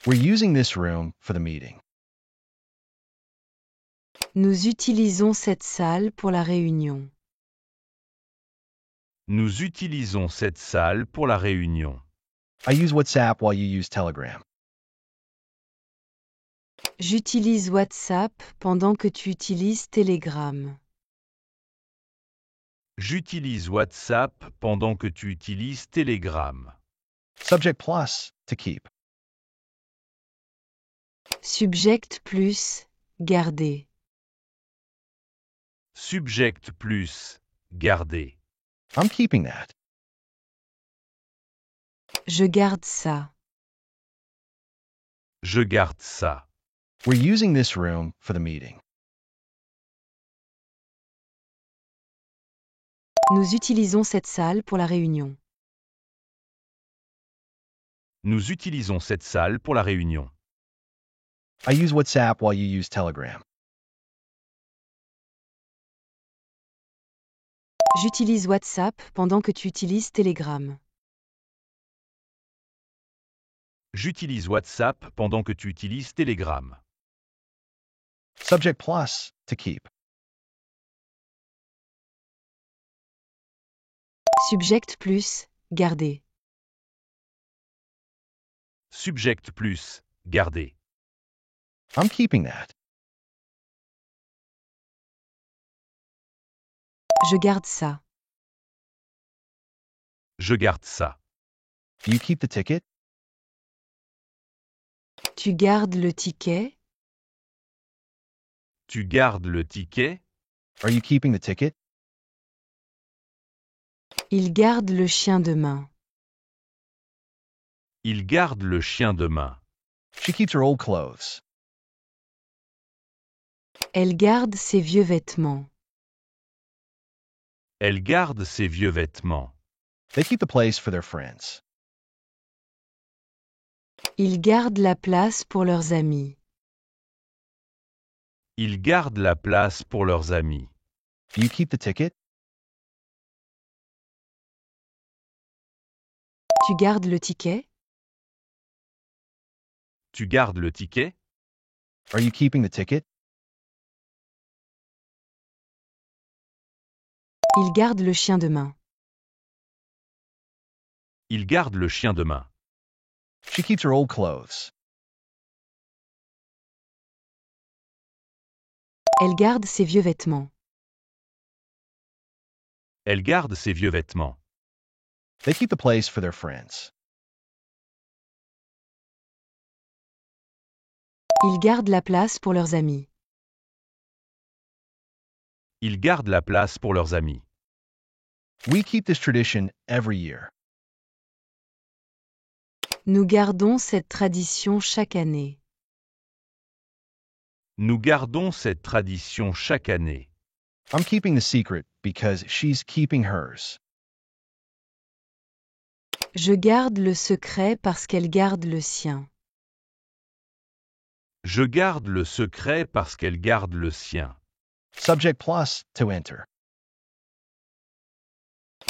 We're using this room for the meeting. Nous utilisons cette salle pour la réunion. Nous utilisons cette salle pour la réunion. I use WhatsApp while you use Telegram. J'utilise WhatsApp pendant que tu utilises Telegram. J'utilise WhatsApp pendant que tu utilises Telegram. Subject plus, to keep. Subject plus, garder. Subject plus, garder. I'm keeping that. Je garde ça. Je garde ça. We're using this room for the meeting. Nous utilisons cette salle pour la réunion. Nous utilisons cette salle pour la réunion. I use WhatsApp while you use Telegram. J'utilise WhatsApp pendant que tu utilises Telegram. J'utilise WhatsApp pendant que tu utilises Telegram. Subject plus, to keep. Subject plus, garder. Subject plus, garder. I'm keeping that. Je garde ça. Je garde ça. Do you keep the ticket? Tu gardes le ticket? Tu gardes le ticket? Are you keeping the ticket? Il garde le chien de main. Il garde le chien de main. She keeps her old clothes. Elle garde ses vieux vêtements. Elle garde ses vieux vêtements. They keep the place for their friends. Ils gardent la place pour leurs amis. Ils gardent la place pour leurs amis. Do you keep the ticket? Tu gardes le ticket? Tu gardes le ticket? Are you keeping the ticket? Il garde le chien de main. Il garde le chien de main. She keeps her old clothes. Elle garde ses vieux vêtements. Elle garde ses vieux vêtements. They keep the place for their friends. Ils gardent la place pour leurs amis. Ils gardent la place pour leurs amis. We keep this tradition every year. Nous gardons cette tradition chaque année. Nous gardons cette tradition chaque année. I'm keeping the secret because she's keeping hers. Je garde le secret parce qu'elle garde le sien. Je garde le secret parce qu'elle garde le sien. Subject plus, to enter.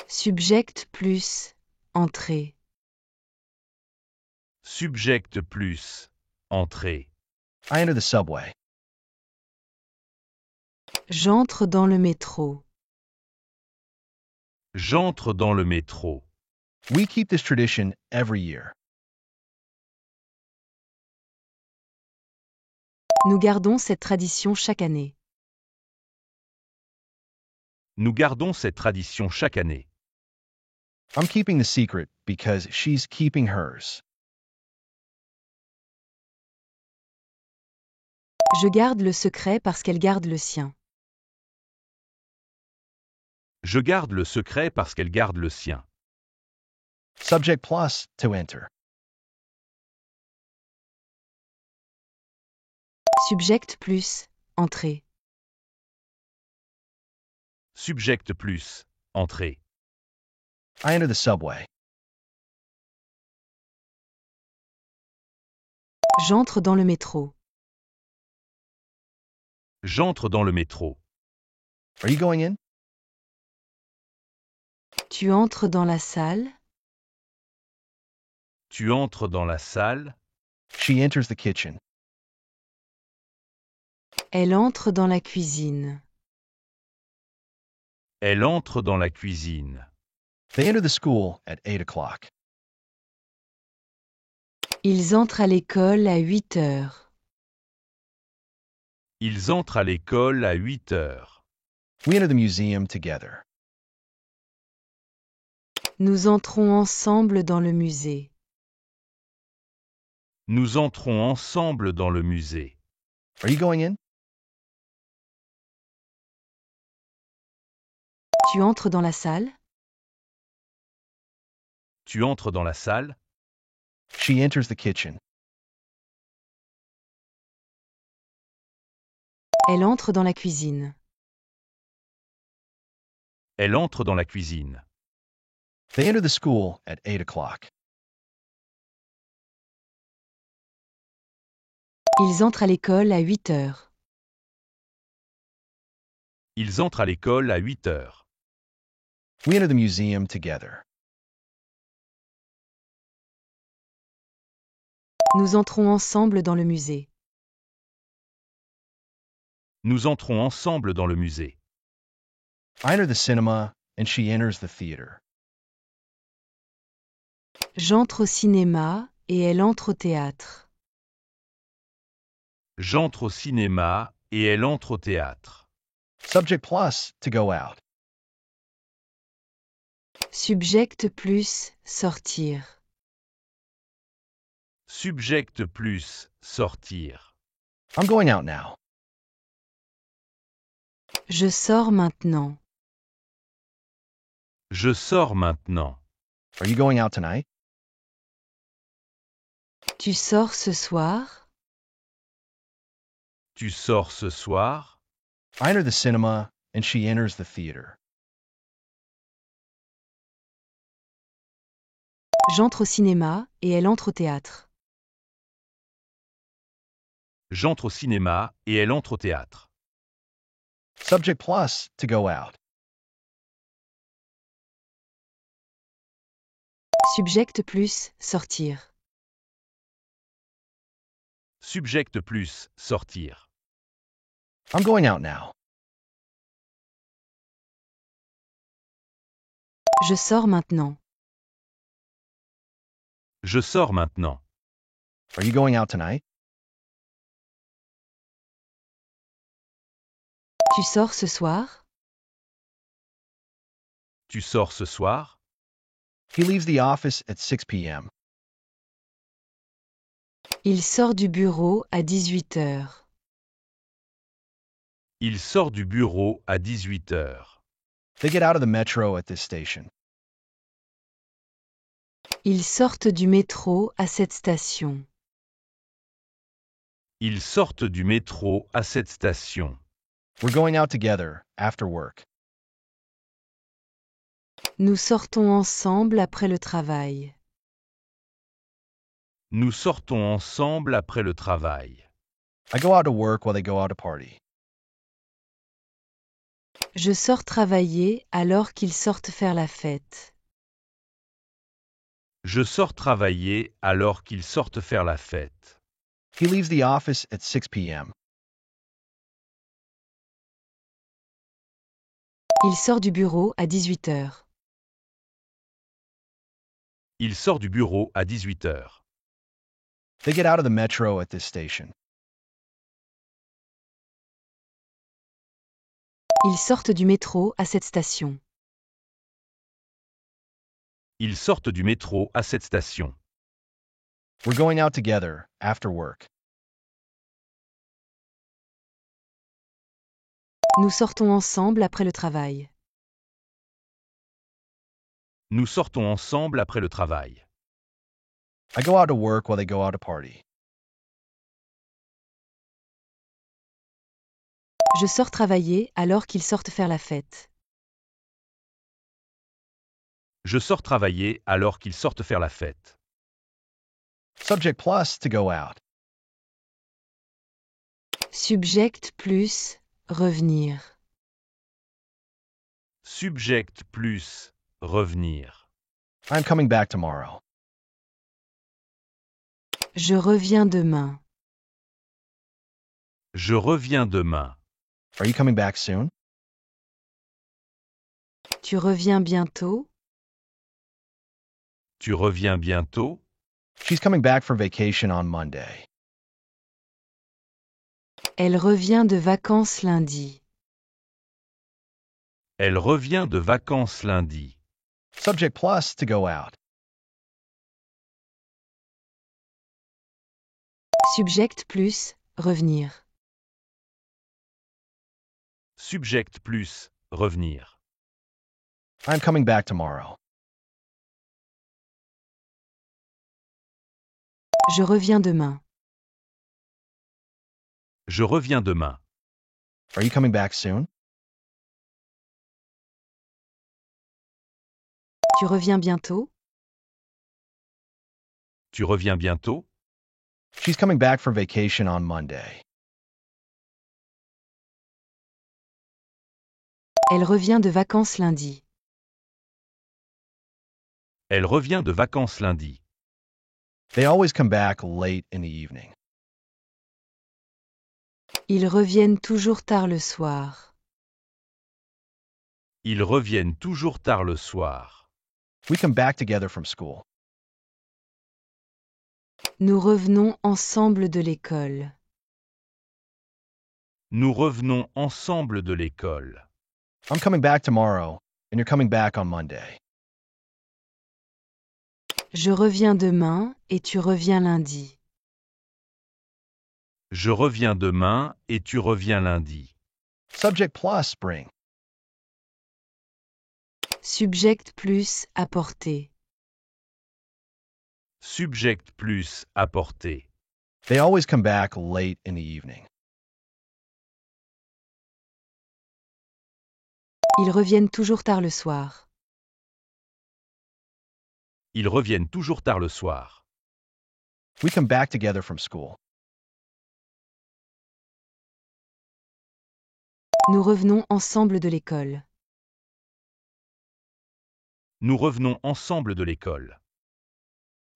Subject plus, entrée. Subject plus, entrée. I enter the subway. J'entre dans le métro. J'entre dans le métro. We keep this tradition every year. Nous gardons cette tradition chaque année. Nous gardons cette tradition chaque année. I'm keeping the secret because she's keeping hers. Je garde le secret parce qu'elle garde le sien. Je garde le secret parce qu'elle garde le sien. Subject plus, to enter. Subject plus, entrée. Subject plus, entrée. I enter the subway. J'entre dans le métro. J'entre dans le métro. Are you going in? Tu entres dans la salle. Tu entres dans la salle. She enters the kitchen. Elle entre dans la cuisine. Elle entre dans la cuisine. They enter the school at 8 o'clock. Ils entrent à l'école à 8 heures. Ils entrent à l'école à 8 heures. We enter the museum together. Nous entrons ensemble dans le musée. Nous entrons ensemble dans le musée. Are you going in? Tu entres dans la salle. Tu entres dans la salle. She enters the kitchen. Elle entre dans la cuisine. Elle entre dans la cuisine. They enter the school at 8 o'clock. Ils entrent à l'école à 8 heures. Ils entrent à l'école à 8 heures. We enter the museum together. Nous entrons ensemble dans le musée. Nous entrons ensemble dans le musée. I enter the cinema and she enters the theater. J'entre au cinéma et elle entre au théâtre. J'entre au cinéma et elle entre au théâtre. Subject plus to go out. Subject plus sortir. Subject plus sortir. I'm going out now. Je sors maintenant. Je sors maintenant. Are you going out tonight? Tu sors ce soir? Tu sors ce soir? I enter the cinema and she enters the theater. J'entre au cinéma et elle entre au théâtre. J'entre au cinéma et elle entre au théâtre. Subject plus to go out. Subject plus sortir. Subject plus sortir. I'm going out now. Je sors maintenant. Je sors maintenant. Are you going out tonight? Tu sors ce soir? Tu sors ce soir? He leaves the office at 6 p.m. Il sort du bureau à 18 heures. Il sort du bureau à 18 heures. They get out of the metro at this station. Ils sortent du métro à cette station. Ils sortent du métro à cette station. We're going out together after work. Nous sortons ensemble après le travail. Nous sortons ensemble après le travail. I go out to work while they go out to party. Je sors travailler alors qu'ils sortent faire la fête. Je sors travailler alors qu'ils sortent faire la fête. He leaves the office at 6 p.m. Il sort du bureau à 18 heures. Il sort du bureau à 18 heures. They get out of the metro at this station. Ils sortent du métro à cette station. Ils sortent du métro à cette station. We're going out together after work. Nous sortons ensemble après le travail. Nous sortons ensemble après le travail. I go out to work while they go out to party. Je sors travailler alors qu'ils sortent faire la fête. Je sors travailler alors qu'ils sortent faire la fête. Subject plus to go out. Subject plus revenir. Subject plus revenir. I'm coming back tomorrow. Je reviens demain. Je reviens demain. Are you coming back soon? Tu reviens bientôt? Tu reviens bientôt? She's coming back from vacation on Monday. Elle revient de vacances lundi. Elle revient de vacances lundi. Subject plus to go out. Subject plus revenir. Subject plus revenir. I'm coming back tomorrow. Je reviens demain. Je reviens demain. Are you coming back soon? Tu reviens bientôt? Tu reviens bientôt? She's coming back from vacation on Monday. Elle revient de vacances lundi. Elle revient de vacances lundi. They always come back late in the evening. Ils reviennent toujours tard le soir. Ils reviennent toujours tard le soir. We come back together from school. Nous revenons ensemble de l'école. Nous revenons ensemble de l'école. I'm coming back tomorrow, and you're coming back on Monday. Je reviens demain et tu reviens lundi. Je reviens demain et tu reviens lundi. Subject plus bring. Subject plus apporter. Subject plus apporter. They always come back late in the evening. Ils reviennent toujours tard le soir. Ils reviennent toujours tard le soir. We come back together from school. Nous revenons ensemble de l'école. Nous revenons ensemble de l'école.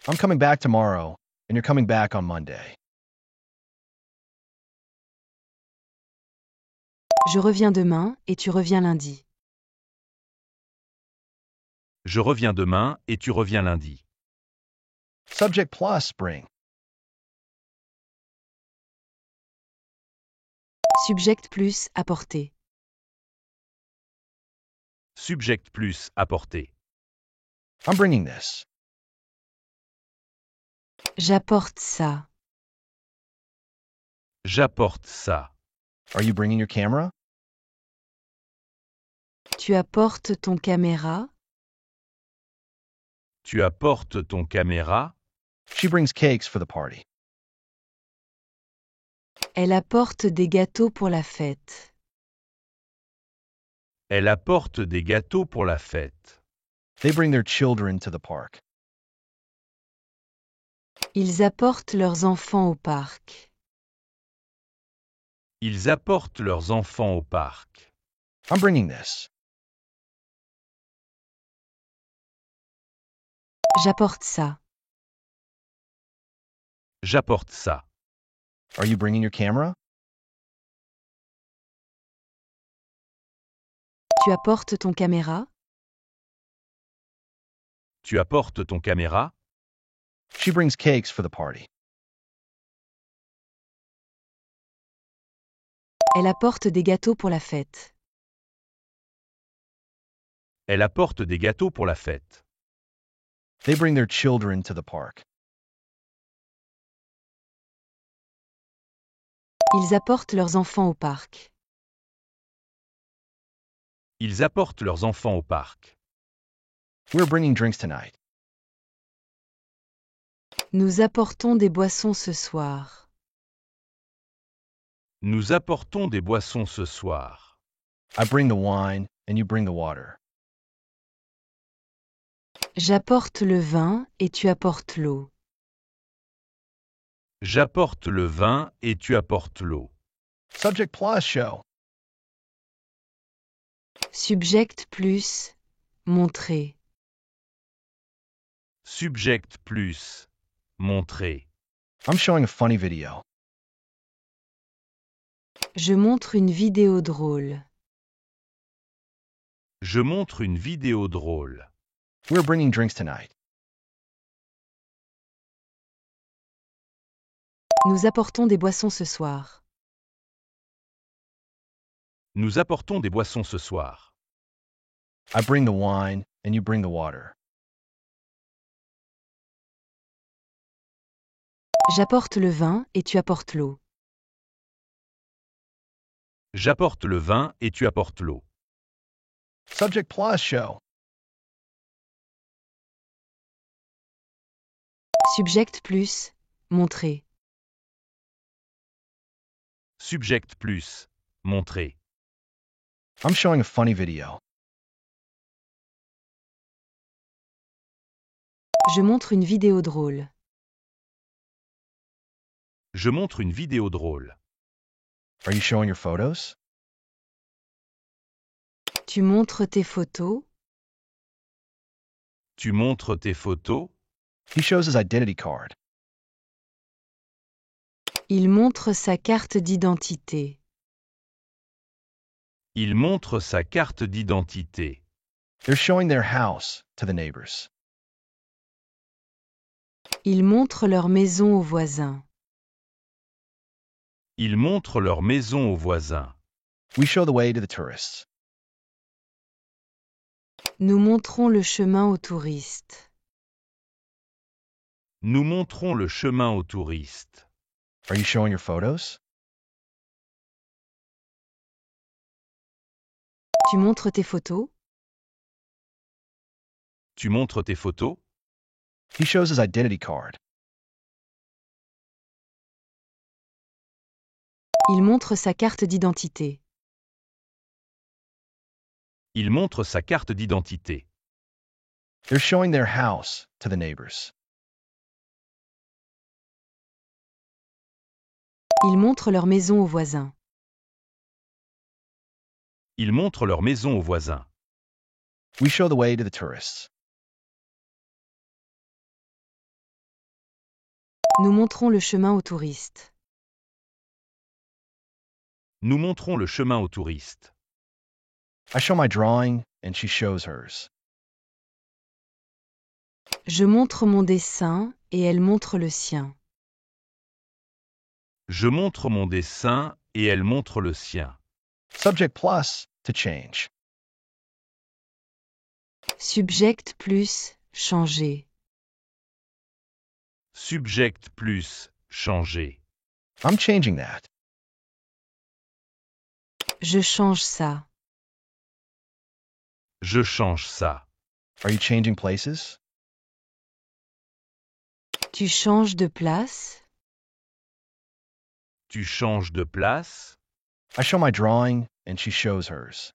I'm coming back tomorrow, and you're coming back on Monday. Je reviens demain et tu reviens lundi. Je reviens demain et tu reviens lundi. Subject plus bring. Subject plus apporter. Subject plus apporter. I'm bringing this. J'apporte ça. J'apporte ça. Are you bringing your camera? Tu apportes ton caméra. Tu apportes ton caméra. She brings cakes for the party. Elle apporte des gâteaux pour la fête. Elle apporte des gâteaux pour la fête. They bring their children to the park. Ils apportent leurs enfants au parc. Ils apportent leurs enfants au parc. I'm bringing this. J'apporte ça. J'apporte ça. Are you bringing your camera? Tu apportes ton caméra. Tu apportes ton caméra. She brings cakes for the party. Elle apporte des gâteaux pour la fête. Elle apporte des gâteaux pour la fête. They bring their children to the park. Ils apportent leurs enfants au parc. Ils apportent leurs enfants au parc. We're bringing drinks tonight. Nous apportons des boissons ce soir. Nous apportons des boissons ce soir. I bring the wine, and you bring the water. J'apporte le vin et tu apportes l'eau. J'apporte le vin et tu apportes l'eau. Subject plus show. Subject plus montrer. Subject plus montrer. I'm showing a funny video. Je montre une vidéo drôle. Je montre une vidéo drôle. We're bringing drinks tonight. Nous apportons des boissons ce soir. Nous apportons des boissons ce soir. I bring the wine and you bring the water. J'apporte le vin et tu apportes l'eau. J'apporte le vin et tu apportes l'eau. Subject plus show. Subject plus montrer. Subject plus montrer. I'm showing a funny video. Je montre une vidéo drôle. Je montre une vidéo drôle. Are you showing your photos? Tu montres tes photos. Tu montres tes photos. He shows his identity card. Il montre sa carte d'identité. Il montre sa carte d'identité. They're showing their house to the neighbors. Ils montrent leur maison aux voisins. Ils montrent leur maison aux voisins. We show the way to the tourists. Nous montrons le chemin aux touristes. Nous montrons le chemin aux touristes. Are you showing your photos? Tu montres tes photos. Tu montres tes photos. He shows his identity card. Il montre sa carte d'identité. Il montre sa carte d'identité. They're showing their house to the neighbors. Ils montrent leur maison aux voisins. Ils montrent leur maison aux voisins. We show the way to the tourists. Nous montrons le chemin aux touristes. Nous montrons le chemin aux touristes. I show my drawing and she shows hers. Je montre mon dessin et elle montre le sien. Je montre mon dessin et elle montre le sien. Subject plus to change. Subject plus changer. Subject plus changer. I'm changing that. Je change ça. Je change ça. Are you changing places? Tu changes de place. Tu changes de place. I show my drawing and she shows hers.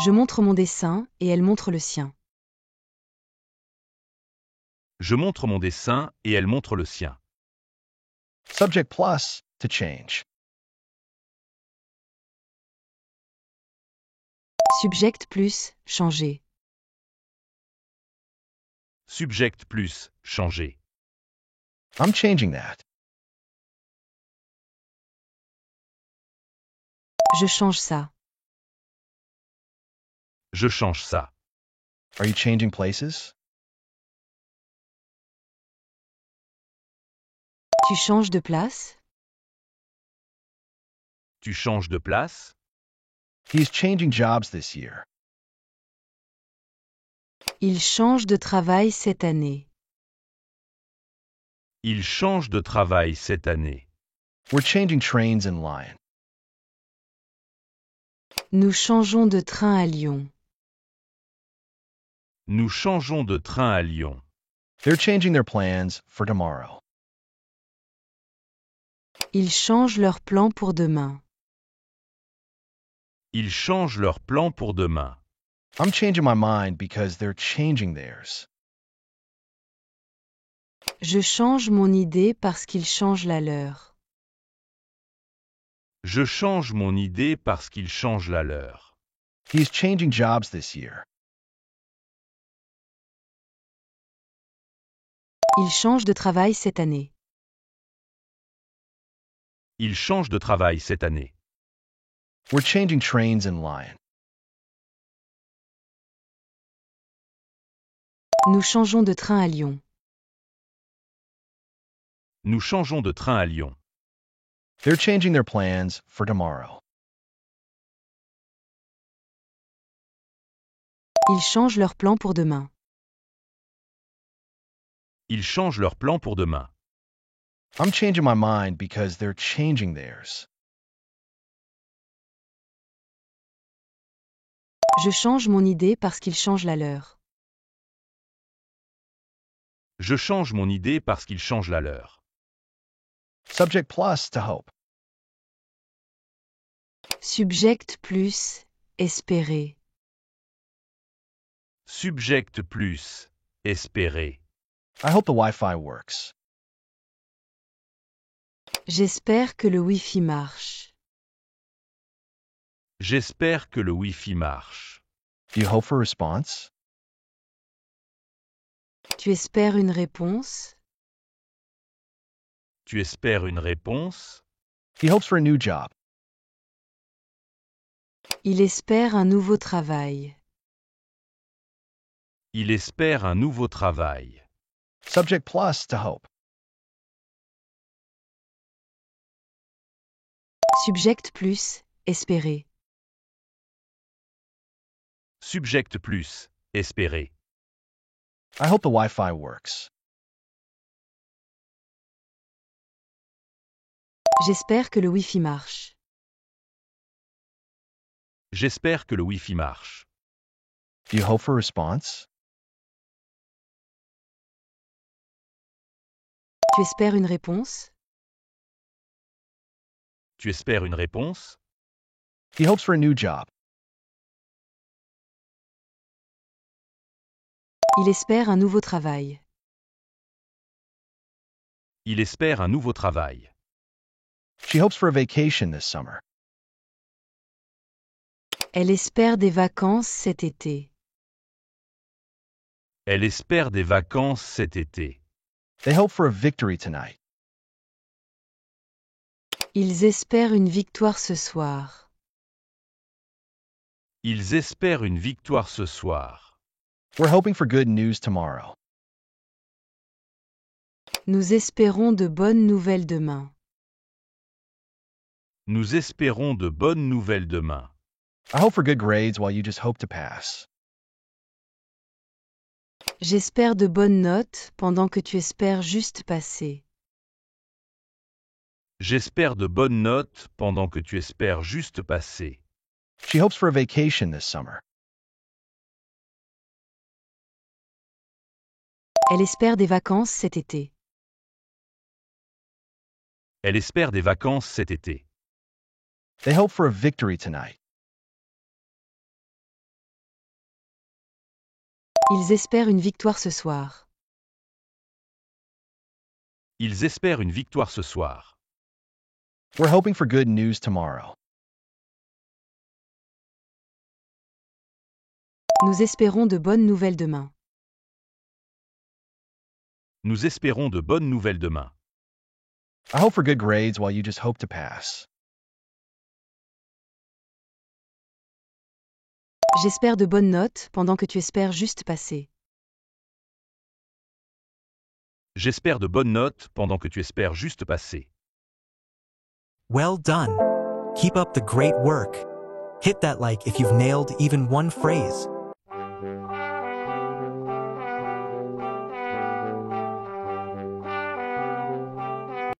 Je montre mon dessin et elle montre le sien. Je montre mon dessin et elle montre le sien. Subject plus to change. Subject plus changer. Subject plus changer. I'm changing that. Je change ça. Je change ça. Are you changing places? Tu changes de place. Tu changes de place. He's changing jobs this year. Il change de travail cette année. Il change de travail cette année. We're changing trains in Lyon. Nous changeons de train à Lyon. Nous changeons de train à Lyon. They're changing their plans for tomorrow. Ils changent leurs plans pour demain. Ils changent leur plan pour demain. I'm changing my mind because they're changing theirs. Je change mon idée parce qu'il change la leur. Je change mon idée parce qu'il change la leur. He's changing jobs this year. Il change de travail cette année. Il change de travail cette année. We're changing trains in Lyon. Nous changeons de train à Lyon. Nous changeons de train à Lyon. They're changing their plans for tomorrow. Ils changent leurs plans pour demain. Ils changent leur plan pour demain. I'm changing my mind because they're changing theirs. Je change mon idée parce qu'ils changent la leur. Je change mon idée parce qu'ils changent la leur. Subject plus to hope. Subject plus, espérer. Subject plus, espérer. I hope the Wi-Fi works. J'espère que le Wi-Fi marche. J'espère que le Wi-Fi marche. Do you hope for a response? Tu espères une réponse? Tu espères une réponse? He hopes for a new job. Il espère un nouveau travail. Il espère un nouveau travail. Subject plus to hope. Subject plus, espérer. Subject plus, espérer. I hope the Wi-Fi works. J'espère que le Wi-Fi marche. J'espère que le Wi-Fi marche. Do you hope for a response? Tu espères une réponse? Tu espères une réponse? He hopes for a new job. Il espère un nouveau travail. Il espère un nouveau travail. She hopes for a vacation this summer. Elle espère des vacances cet été. Elle espère des vacances cet été. They hope for a victory tonight. Ils espèrent une victoire ce soir. Ils espèrent une victoire ce soir. We're hoping for good news tomorrow. Nous espérons de bonnes nouvelles demain. Nous espérons de bonnes nouvelles demain. I hope for good grades while you just hope to pass. J'espère de bonnes notes pendant que tu espères juste passer. J'espère de bonnes notes pendant que tu espères juste passer. She hopes for a vacation this summer. Elle espère des vacances cet été. Elle espère des vacances cet été. They hope for a victory tonight. Ils espèrent une victoire ce soir. Ils espèrent une victoire ce soir. We're hoping for good news tomorrow. Nous espérons de bonnes nouvelles demain. Nous espérons de bonnes nouvelles demain. I hope for good grades while you just hope to pass. J'espère de bonnes notes pendant que tu espères juste passer. J'espère de bonnes notes pendant que tu espères juste passer. Well done. Keep up the great work. Hit that like if you've nailed even one phrase.